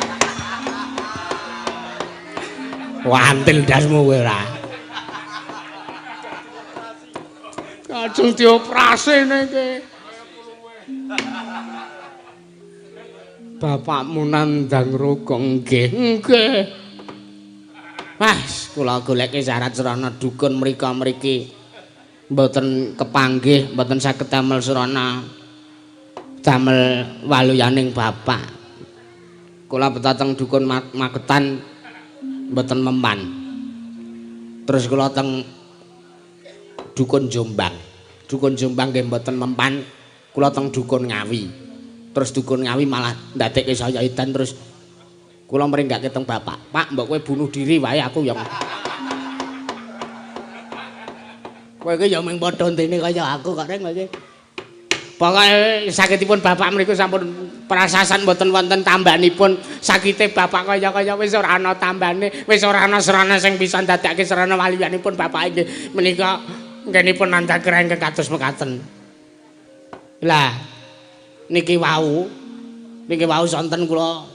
Wantil dasmu kowe ora. Kajeng dioperasi niki. Bapakmu nandhang roga nggih. Mas, kula goleki syarat serana dukun mrika-mriki mboten kepanggih, mboten saged damel serana damel waluyaning bapak. Kula betateng dukun Magetan mboten mempan. Terus kula teng dukun Jombang. Dukun Jombang nggih mboten mempan. Kula teng dukun Ngawi. Terus dukun Ngawi malah ndadekke saya edan terus kula mringgake teng bapak. Pak, mbok kowe bunuh diri wae aku ya. Kowe iki ya mung padha ndene kaya aku kok reng iki. Pokoke sakitipun bapak mriku sampun prasasan mboten wonten tambanipun. Sakite bapak kaya-kaya wis ora ana tambane, wis ora ana serana sing bisa dadake serana waliyanipun bapak inggih menika nggenipun nandhakira ingkang kados mekaten. Lah niki wau sonten kula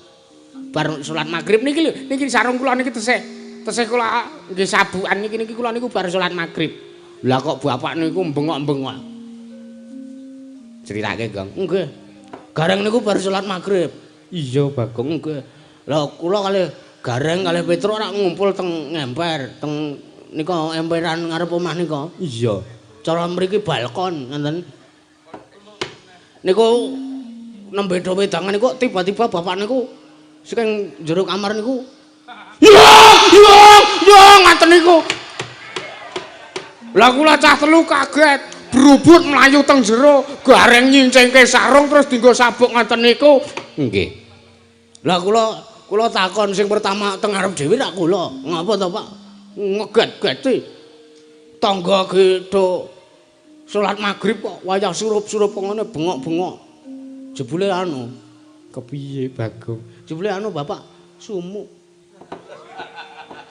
bar salat magrib niki lho, niki sarung kula niki tesih kula nggih sabukan niki kula niku bar salat magrib. Lah kok bapak niku bengok-bengok. Ceritake, Gong. Nggih. Gareng niku bar salat magrib. Iya, Bagong. Nggih. Lah kula kalih Gareng kalih Petruk ora ngumpul teng ngemper, teng nika emperan ngarep omah nika. Iya. Cara mriki balkon ngoten. Niku nembe do wedangan niku tiba-tiba bapak niku Saking jero kamar niku. Yo ngaten niku. Lah kula cah telu kaget, brubut mlayu teng jero, gareng nyincengke sarung terus dienggo sabuk ngaten niku. Nggih. Lah kula takon sing pertama teng arep dhewe rak kula. Ngapa to, Pak? Ngeget-geti. Tangga gedho salat magrib kok wayah surup-surup ngene bengok-bengok. Jebule anu, kepiye Bagong? jebule anu Bapak sumuk.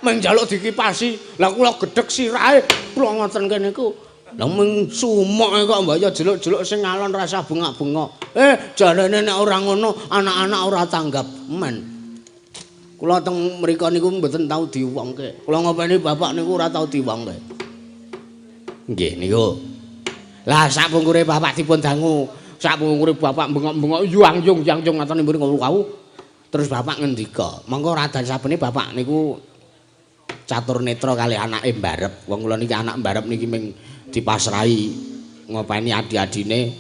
Meng njaluk dikipasi. Lah kula gedhek sirahe, kula ngoten kene niku. Lah mung sumuk kok mbaya jeluk-jeluk sing ngalon rasa bengak-bengok. Jarene nek ora ngono anak-anak ora tanggap men. Kula teng mriku niku mboten tau diwongke. Kula ngopeni bapak niku ora tau diwongke. Nggih niku. Lah sak pungkure bapak dipun dangu, sak pungkure bapak bengok-bengok yang-yung ngaten mriki kau. Terus bapak ngendika, monggo radan sabene bapak niku catur netra kali anake mbarep. Wong kula niki anak mbarep niki ming dipasrahi ngopeni adi-adine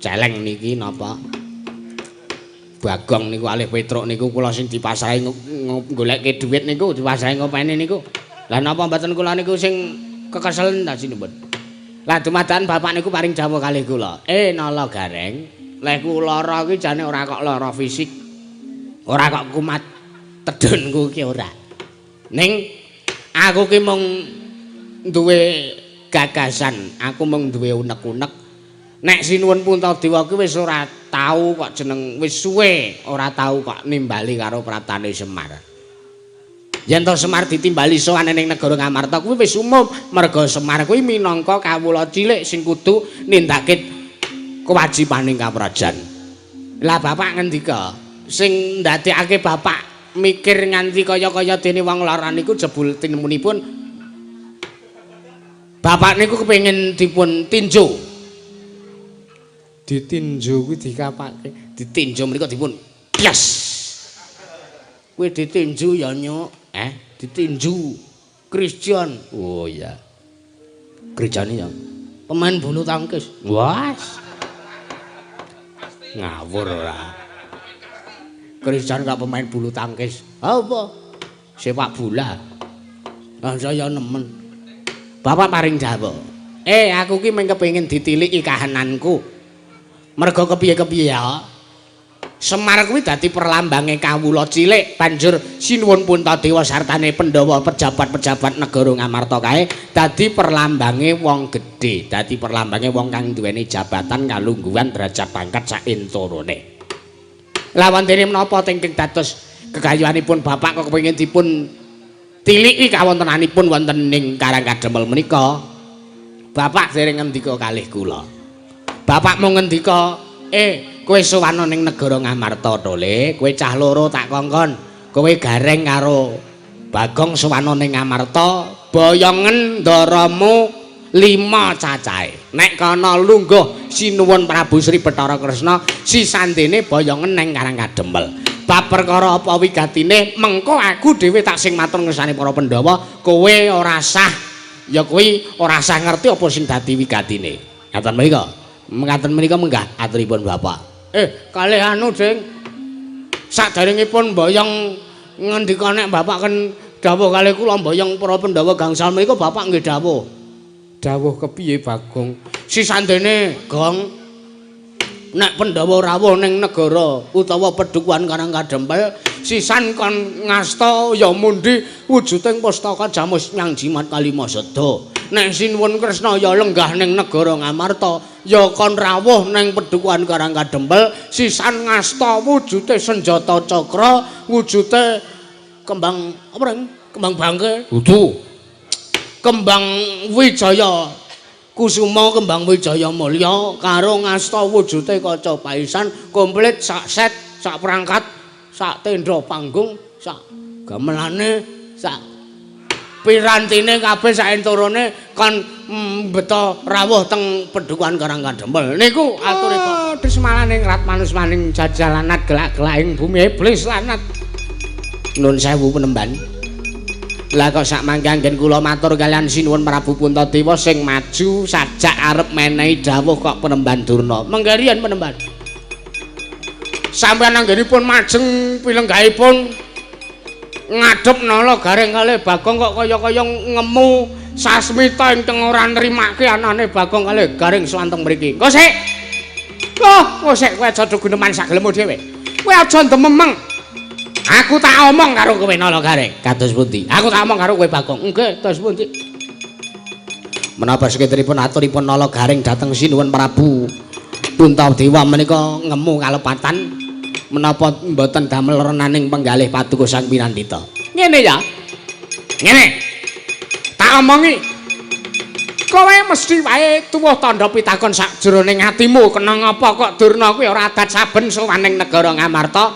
celeng niki napa Bagong niku alih Petruk niku kula sing dipasrahi goleke dhuwit niku dipasrahi ngopeni niku. Lah napa mboten kula niku sing kekeselen ta sinipun. Lah dumadakan bapak niku paring dawuh kalih kula. Nala Gareng, lehku lara iki jane ora kok lara fisik. Ora kok kumat tedhunku ki ora. Ning aku ki mung duwe gagasan, aku mung duwe unek-unek. Nek Sinuwun Puntadewa ki wis ora tau kok jeneng wis suwe ora tau kok nimbali karo pratane Semar. Yen to Semar ditimbali sowan ning negara Ngamarta kuwi wis umum, merga Semar kuwi minangka kawula cilik sing kudu nindakake kewajibaning kaprajan. Lah bapak ngendika, sing ndadekake bapak mikir nganti kaya-kaya dene wong lara niku jebul tinemunipun bapak niku kepengin dipun tinju. Ditinju kuwi dikapake. Ditinju mriku dipun pias. Kuwi ditinju ya nyuk, ditinju Christian. Oh iya. Gerejane ya. Pemain bulu tangkis. Was. Ngawur ora. Christian gak pemain bulu tangkis. Apa? Sepak bola. Lah saya nemen. Bapak paring dawuh. Aku ki mung kepengin ditiliki kahananku. Merga kepiye-kepiye ya. Semar kuwi dadi perlambange kawula cilik, banjur Sinuwun Puntadewa sartane Pandhawa pejabat-pejabat negara Ngamarta kae dadi perlambange wong gedhe, dadi perlambange wong kang duweni jabatan, kalungguhan, derajat pangkat sak entorone. Lah wontene menapa tingking dados gegayuhanipun bapak kok kepengin dipun tiliki kawontenanipun wonten ing Karangkademel menika. Bapak dereng ngendika kalih kula. Bapak mau ngendika, kowe sowan ning negara Ngamarta to, Le. Kowe cah loro tak kongkon. Kowe Gareng karo Bagong sowan ning Ngamarta, boyongen ndaramu 5 cacahe. Nek kana lungguh Sinuwun Prabu Sri Bathara Kresna, sisandene boyongen ning Karangkademel. Bab perkara apa wigatine, mengko aku dhewe tak sing matur ngersane para Pandhawa, kowe ora sah. Ya kuwi ora sah ngerti apa sing dadi wigatine. Ngaten menika. Mengaten menika menggah aturipun bapak. Kalih anu Ding. Saderengipun mboyong ngendika nek bapak kan dawuh kalih kula mboyong para Pandhawa gangsal menika bapak nggih dawuh. Dawuh kepiye Bagong? Sisandene Gong nek Pandhawa rawuh ning negara utawa Pedukuhan Karangkadempel sisan kon ngasta ya mundi wujuding pustaka Jamus Nyang Jimat Kalima Seda. Nek Sinuwun Kresna ya lenggah ning negara Ngamarta ya kon rawuh ning Pedukuhan Karangkadempel sisan ngasta wujude senjata cakra, wujude kembang apa reng? Kembang bangke. Udu. Kembang Wijaya Kusuma, kembang Wijaya Mulya karo ngasta wujude kaca paisan komplit sak set, sak perangkat, sak tenda panggung, sak gamelane, sak pirantine kabeh sak enturane kon beto rawuh teng Pedukuhan Karangkadempel. Niku aturipun desmalaning rat manus maning jajalanat gelak-gelaking bumi iblis lanat. Nun sewu penemban. Lah kok sak mangke anggen kula matur kalian Sinuwun Prabu Puntadewa sing maju sajak arep menehi dawuh kok penemban durna. Mengke riyen penemban. sampeyan anggenipun majeng pilenggaipun ngadhep nala Gareng kalih Bagong kok kaya-kaya ngemu sasmita ingkang ora nrimake anane Bagong kalih Gareng swanteng mriki. Engko sik. Loh, sik kowe aja guneman sak gelemmu dhewe. Kowe aja ndememeng. Aku tak omong karo kowe nala Gareng. Kados pundi? Aku tak omong karo kowe Bagong. Nggih, kados pundi? Menapa sekedripun aturipun nala Gareng dhateng sinuwun Prabu Puntadewa menika ngemu kalepatan menapa mboten damel renaning penggalih paduka Sang Pinandhita. Ngene ya. Ngene. Tak omongi. Kowe mesti wae tuwuh tandha pitakon sakjroning atimu kenang apa kok Durna kuwi ora adat saben sowaning negara Ngamarta.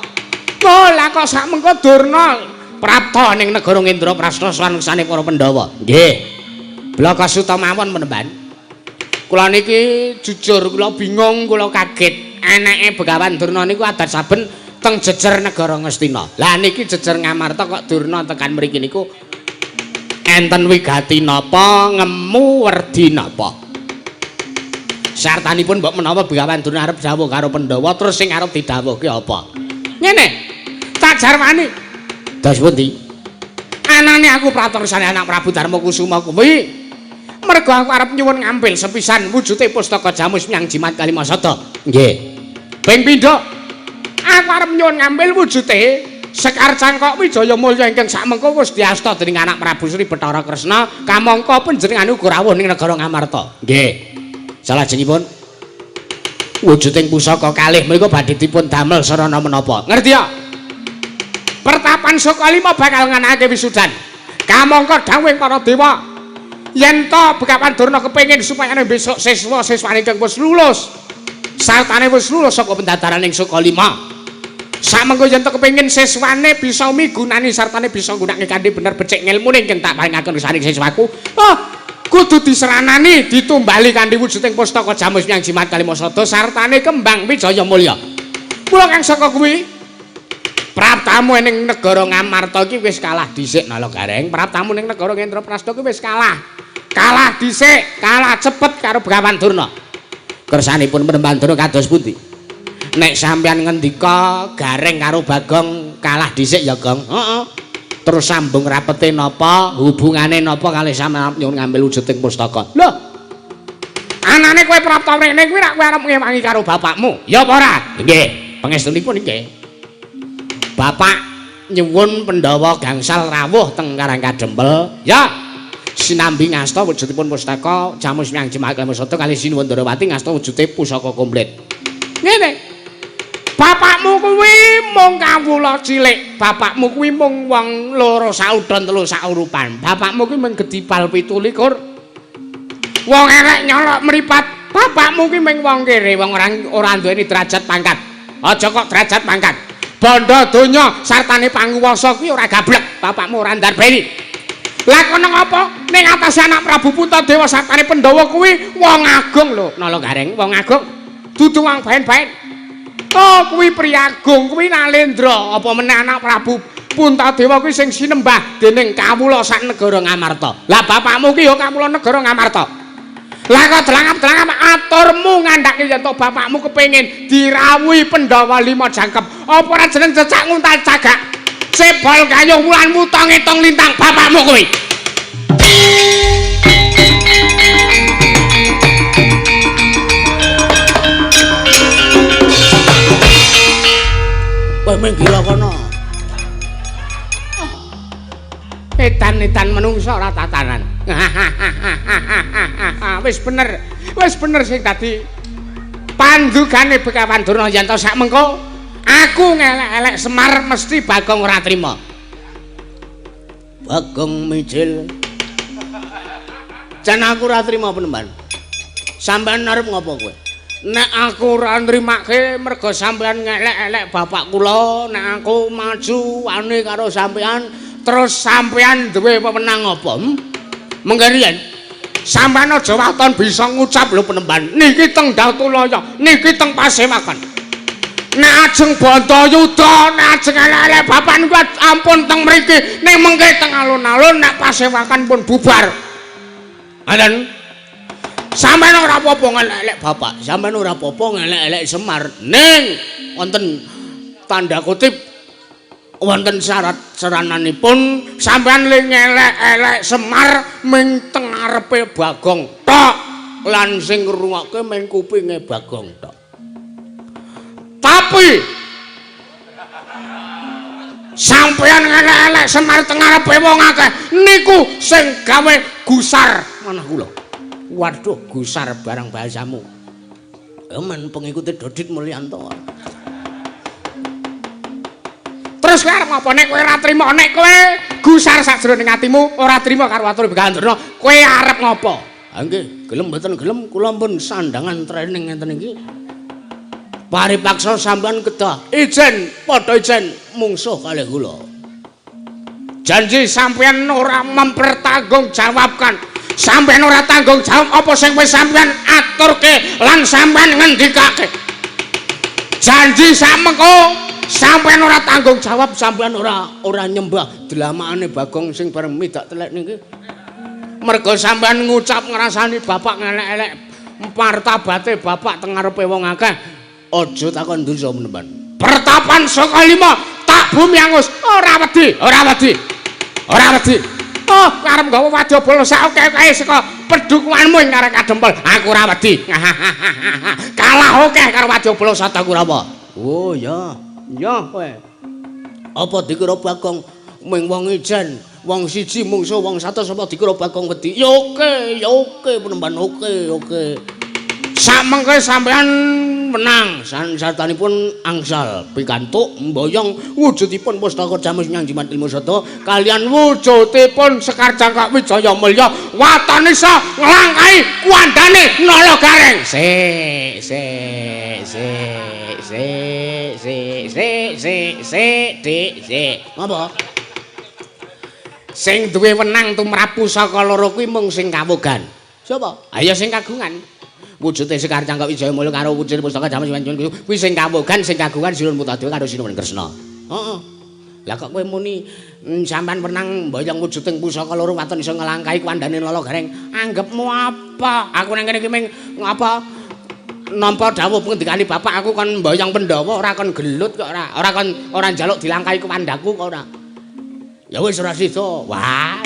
Oh, lah kok sak mengko Durna prapta ning negara Indraprastha sanesane para Pandhawa. Nggih. Blaka suta mawon menemban. Kula niki jujur kula bingung, kula kaget. Anake Begawan Durna niku adat saben teng jejer negara Ngastina. Lah niki jejer Ngamarta kok Durna tekan mriki niku enten wigati napa ngemu werdi napa. Sartanipun mbok menawa Begawan Durna arep dawuh karo Pandhawa terus sing arep didhawuhke apa? Ngene. Tak jarwani. Dos pundi? Anane aku pratorsane anak Prabu Darmakusuma kuwi mergo aku arep nyuwun ngambil sepisan wujude pustaka Jamus Myang Jimat Kalimasada. Nggih. Ping pindho aku arep nyuwun ngambil wujude Sekar Cangkok Wijaya Mulya ingkang sakmengko wis diasta dening anak Prabu Sri Bathara Kresna kamangka panjenengane uga rawuh ning negara Ngamarta. Nggih. Salajengipun wujuding pusaka kalih menika badhe dipun damel sarana menapa? Ngerti ya? Pertapan Sukalima bakal nganakake wisudan. Kamangka dawuhing para dewa yen to Begawan Durna kepengin supaya besok siswa-siswane ingkang wis lulus sartane wis lulus saka pendadaraning Sukalima. Samengko yen to kepengin siswane bisa migunani sartane bisa nggunakake kanthi bener becik ngilmune ingkang tak paringaken saring siswaku. Oh, kudu diseranani ditumbali kanthi wujuding pustaka Jamus Myang Jimat Kalimasada sartane kembang Wijaya Mulya. Mula kang saka kuwi praptamu ning negara Ngamarta iki wis kalah dhisik nala Gareng. Praptamu ning negara Indraprastha iki wis kalah. Kalah dhisik, kalah cepet karo Begawan Durna. Kersanipun Pandhawa kados pundi? Nek sampeyan ngendika Gareng karo Bagong kalah dhisik ya, Gong. Heeh. Terus sambung rapete napa? Hubungane napa kalih sampeyan nyuwun ngambil wujuding pustaka? Lho. Anane kowe prapta mrene kuwi rak kowe arep ngewangi karo bapakmu. Ya apa ora? Nggih, pangestunipun nggih. Bapak nyuwun Pandhawa gangsal rawuh teng Karangkadempel. Ya. Sinambi ngasta wujudipun pustaka Jamus Myang Jimat Kalimasada kalih Sinuwun Darawati ngasta wujude pusaka komplit. Ngene. Bapakmu kuwi mung kawula cilik. Bapakmu kuwi mung wong loro saudon telu saurupan. Bapakmu kuwi mung gedipal 17. Wong elek nyolok mripat. Bapakmu kuwi mung wong kere, wong ora duweni derajat pangkat. Aja kok derajat pangkat. Bondo donya sartane panguwasa kuwi ora gablek, bapakmu ora ndarbeni. Lah kono apa? Ning atase anak Prabu Puntadewa sartane Pandhawa kuwi wong agung lho, nala Gareng, wong agung. Dudu wong baen-baen. Oh, kuwi priagung, kuwi Nalendra, apa meneh anak Prabu Puntadewa kuwi sing sinembah dening kawula sak negara Ngamarta. Lah bapakmu ki ya kawula negara Ngamarta. Lah kok delangap-delangap aturmu ngandhake yen to bapakmu kepengin dirawuhi Pandhawa 5 jangkep. Apa ora jeneng cecak nguntal cagak. Cebol kayuh wulan mutong etong lintang bapakmu kuwi. Kowe menggira kono. Edan-edan menungsa ora tatanan. Wis bener sing dadi pandugane Begawan Durna yen to sak mengko aku ngelek-elek Semar mesti Bagong ora trima. Bagong mijil. Jan aku ora trima penemban. Sampeyan arep ngopo kowe? Nek aku ora nrimake mergo sampeyan ngelek-elek bapak kula, nek aku maju wani karo sampeyan terus sampeyan duwe pemenang apa? Mengke riyen sampeyan aja waton bisa ngucap lho penemban. Niki teng Datulaya, niki teng Pasewakan. Nek ajeng Bantayuda, nek ajeng elek-elek bapak niku ampun teng mriki, ning mengke teng alun-alun nek Pasewakan pun bubar. Adan sampeyan ora apa-apa ngelek-elek bapak, sampeyan ora apa-apa ngelek-elek Semar. Ning wonten tanda kutip wonten syarat serananipun sampean ling elek-elek Semar ming teng ngarepe Bagong tok lan sing ngrungokke ming kupinge Bagong tok. Tapi sampeyan elek-elek Semar teng ngarepe wong akeh niku sing gawe gusar manah kula. Waduh, gusar barang bahasamu. Men pengikuti Dodit Mulyanto. Terus kowe arep ngopo nek kowe ora trima nek kowe gusar sakjroning atimu ora trima karo atur Begawan Durna, kowe arep ngopo? Ha nggih, gelem mboten gelem kula pun sandangan training ngenten iki. Paripaksa sampean kedah ijen padha ijen mungsuh kalih kula. Janji sampean ora mempertanggungjawabkan. Sampeyan ora tanggung jawab apa sing wis sampeyan aturke lan sampeyan ngendikake. Janji samengko sampeyan ora tanggung jawab, sampeyan ora nyembah dlamakane Bagong sing bareng midak telek niki. Mergo sampeyan ngucap ngrasani bapak ngelek-elek martabate bapak teng ngarepe wong akeh. Aja takon dosa meneman. Pertapan saka 5 tak bumi angus ora wedi, ora wedi. Ora wedi. Oh, arep nggawa wadyabala saoke-oke saka pedhukuanmu ing karek kadempel. Aku ora wedi. Kalah oke karo wadyabala Sata Kurawa. Oh ya, ya kowe. Apa dikira Bagong mung wong ijen, wong siji mungsuh wong 100 apa dikira Bagong wedi? Ya oke penemban oke. Samengke sampean menang sartanipun angsal pikantuk mboyong wujudipun pustaka Jamus Nyang Jimat Ilmu Sata kalian wujudipun Sekar Jangka Wijaya Mulya watanisa nglangkai kuandane Nala Gareng. Apa? Sing duwe wenang tumrap pusaka loro kuwi mung sing kawogan. Sapa? Ayo sing kagungan. Wujude Sekar Jangka Wijaya Mulya karo wujude pustaka Jamus Nyang kuwi sing kawogan sing kagungan Sirun Putadewa karo Sinuwun Kresna. Heeh. Lah kok kowe muni sampean menang mboyong wujuding pusaka loro waton iso nglangkai kuandane Nala Gareng. Anggepmu apa? Aku nang kene iki ming apa nampa dawuh pengendikane bapak aku kon mboyong Pandhawa ora kon gelut kok ora njaluk dilangkai kuandaku kok ora. Ya wis ora sida. Wah.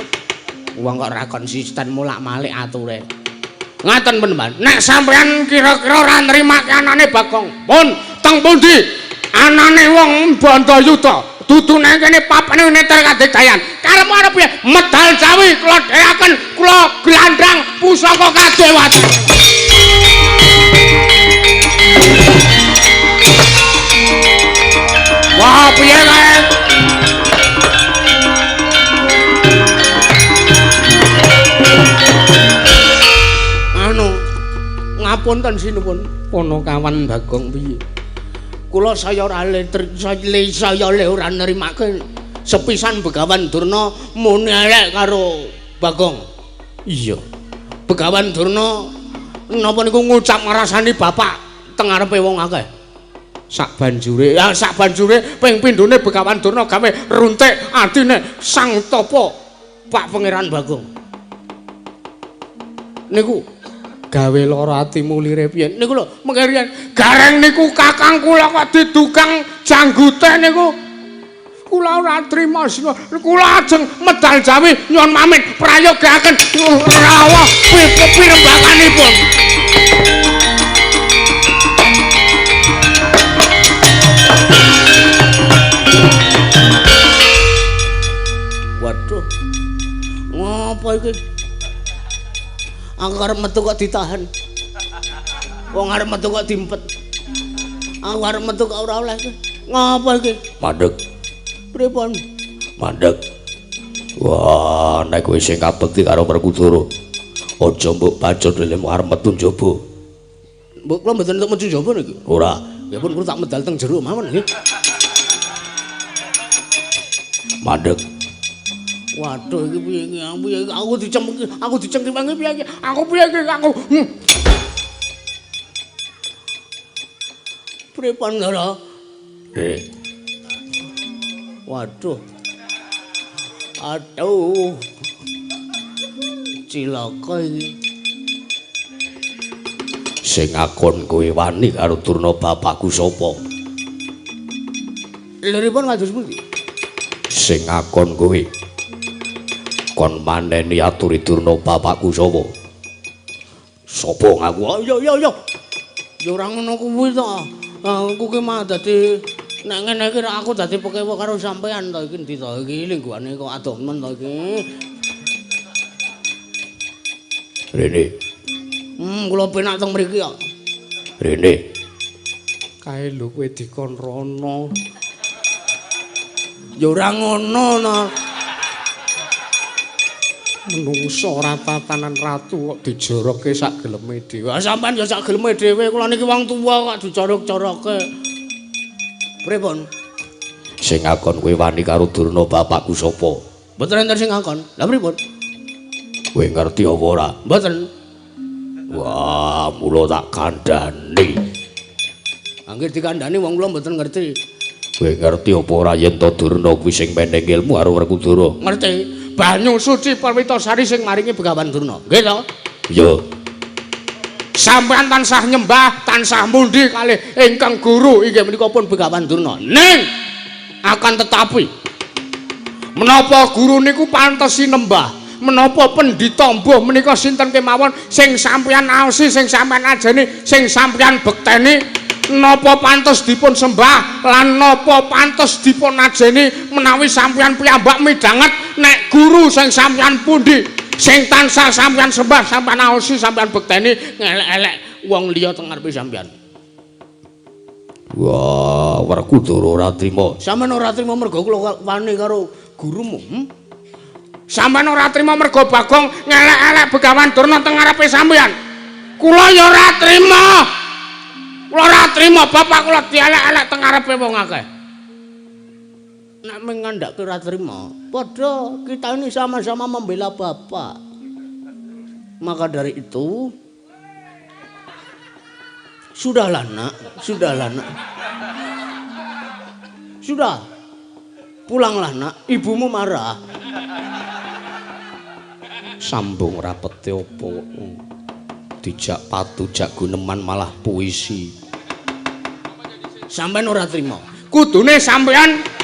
Wong kok ora konsisten mulak-malik ature. Ngaten penemban, nek sampeyan kira-kira ora nrimake anane Bagong, pun teng pundi anane wong Bandayuda dudu nang kene papane netel kadigdayan. Karep arep piye? Medal Jawi kula dheaken kula glandang pusaka kadewatan. Wah, piye kae? Ngapunten sinuwun, ana kawan Bagong piye? Kula saya ora ora nrimake sepisan Begawan Durna muni elek karo Bagong. Iya. Begawan Durna napa niku ngucap ngrasani bapak teng ngarepe wong akeh. Sak banjure ping pindhone Begawan Durna gawe runtik atine Sang Tapa Pak Pangeran Bagong. Niku gawe lara atimu lire piye niku lho mengke riyen Gareng niku kakang kula kok didukang janggute niku kula ora trima sina kula ajeng medal Jawi nyuwun pamit prayogaken rawuh pirembaganipun. Waduh ngopo iki aku arep metu kok ditahan. Wong arep metu kok diempet. Aku arep metu kok ora oleh. Ngapa iki? Mandeg. Pripun? Mandeg. Wah, nek kowe sing kabekti karo Werkudara, aja mbok pacut lemu arep metu njaba. Mbok kula mboten entuk metu njaba niki. Ora. Ya pun kula tak medal teng jero mawon nggih. Mandeg. Waduh iki piye iki? Aku dicengki piye iki? Aku piye iki aku? Pripun lho? Waduh. Aduh. Cilaka iki. Sing akon kowe wani karo Durna bapakku sapa? Liripun kados pundi? Sing ngakon kowe kon maneni aturi Durna bapakku sapa? Sapa ngaku? Oh, iya. Ya ora ngono kuwi to. Aku ki mah dadi nek ngene iki aku dadi pekewo karo sampean to iki ndi to iki lingguane kok adomen to iki. Rene. Kula penak teng mriki kok. Rene. Kae lho kowe dikon rono. Ya ora ngono to. Menungso ora tatanan ratu kok dijoroke sak geleme dhewe. Wah sampean ya sak geleme dhewe, kula niki wong tuwa kok dicorok-coroke. Pripun? Sing ngakon kowe wani karo Durna bapakku sapa? Mboten enten sing ngakon. Lah pripun? Kowe ngerti apa ora? Mboten. Wah, mula tak kandhani. Anggere dikandhani wong kula mboten ngerti. Kowe ngerti apa ora yen to Durna kuwi sing meneng ilmu karo Werkudara? Ngerti. Banyu suci Perwitasari sing maringi Begawan Durna. Nggih to? Ya. Sampeyan tansah nyembah, tansah mundi kalih ingkang guru inggih menika pun Begawan Durna. Ning akan tetapi menapa guru niku pantes sinembah, menapa pendhita mbuh menika sinten kemawon sing sampeyan aosi, sing sampeyan ajeni, sing sampeyan bekteni, napa pantes dipun sembah lan napa pantes dipun ajeni menawi sampeyan piyambak midanget nek guru sing sampeyan pundi sing tansah sampeyan sembah, sampeyan aosi, sampeyan bekteni ngelek-elek wong liya teng ngarepe sampeyan. Wah, Werkudara ora trima. Sampeyan ora trima mergo kula wani karo gurumu. Sampeyan ora trima mergo Bagong ngelek-elek Begawan Durna teng ngarepe sampeyan. Kula ya ora trima. Kula ora trima bapak kula dielek-elek teng ngarepe wong akeh. Nek mengandake ora trima, padha kita ini sama-sama membela bapak. Maka dari itu sudahlah nak. Sudah. Pulanglah nak, ibumu marah. Sambung rapete apa? Dijak patu, jak guneman malah puisi. Sampeyan ora trima. Kudune sampeyan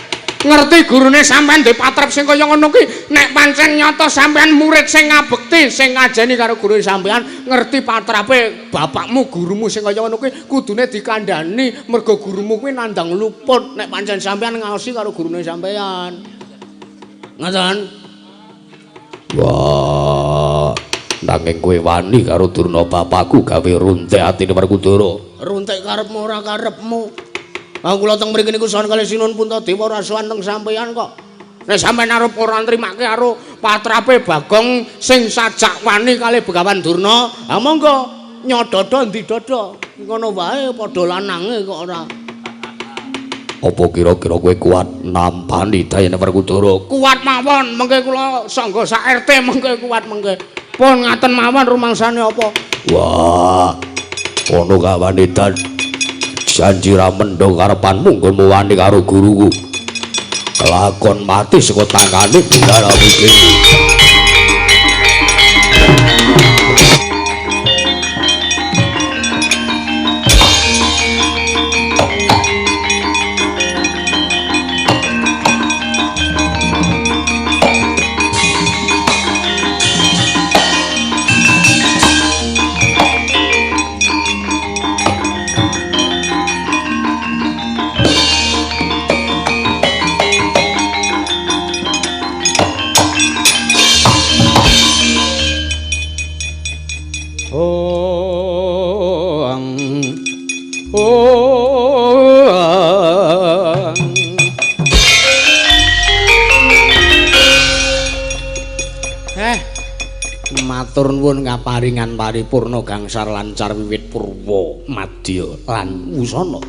ngerti gurune sampeyan ndek patrap sing kaya ngono ki nek pancen nyata sampeyan murid sing ngabekti sing ngajeni karo guru sampeyan ngerti patrape bapakmu gurumu sing kaya ngono ki kudune dikandhani mergo gurumu kuwi nandang luput nek pancen sampeyan ngaosi karo gurune sampeyan. Ngoten. Wah, nanging kowe wani karo Durna bapakku gawe runtik atine Werkudara. Runtik karepmu ora karepmu. Kula teng mriki niku sawan kalih Sinun Puntadewa ora sowan teng sampeyan kok. Nek sampeyan arep ora nrimake karo patrape Bagong sing sajak wani kalih Begawan Durna, ha monggo nyododo ndi dodo. Ngono wae padha lanange kok ora. Apa kira-kira kowe kuat nampani dayane Werkudara? Kuat mawon, mengke kula sangga sak RT mengke kuat mengke. Pun ngaten mawon rumangsane apa? Wah, ono gak wani janji ra mendho karepanmu nggonmu wani karo guruku. Kelakon mati saka tangane Bendara iki. Matur nuwun ngaparingan paripurna gangsar lancar wiwit purwa madya lan wusana.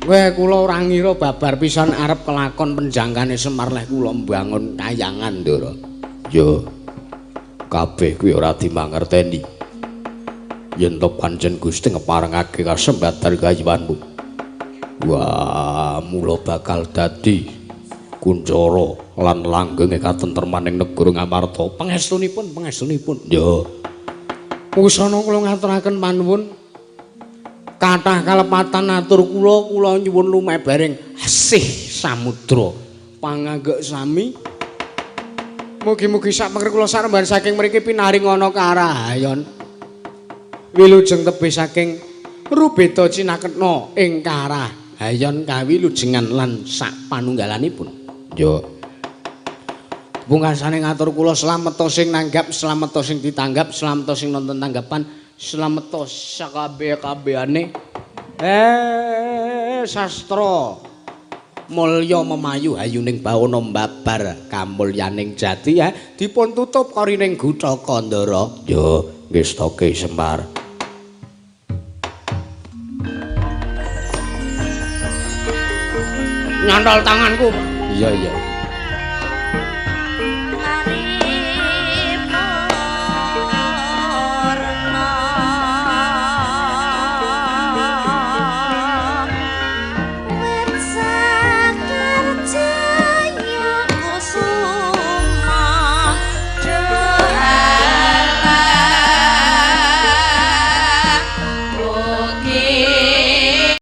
Kowe kula ora ngira babar pisan arep kelakon penjangkane Semar leh kula mbangun kayangan, Ndara. Ya. Kabeh kuwi ora dimangerteni. Yen to pancen Gusti ngeparengake kasembadan kayuwanmu. Wah, mula bakal dadi kuncara lan langgenge katentreman ing negara Ngamarta. Pangestunipun. Ya. Wusana kula ngaturaken panuwun kathah kalepatan atur kula nyuwun lumebaring asih samudra panganggek sami. Mugi-mugi sak mengker kula saremban saking mriki pinaring ana karahayon. Wilujeng tebih saking rubeda cinaketna ing karahayon kawilujengan lan sak panunggalanipun. Yo. Pungkasane ngatur kula slamet sing nanggap, slamet sing ditanggap, slamet sing nonton tanggapan, slamet sakabeh-kabehane sastra mulya memayu hayuning bawana mbabar kamulyaning jati ya dipun tutup karining Gutaka Ndara. Yo, ngestoke Semar. Nyantol tanganku. Iya.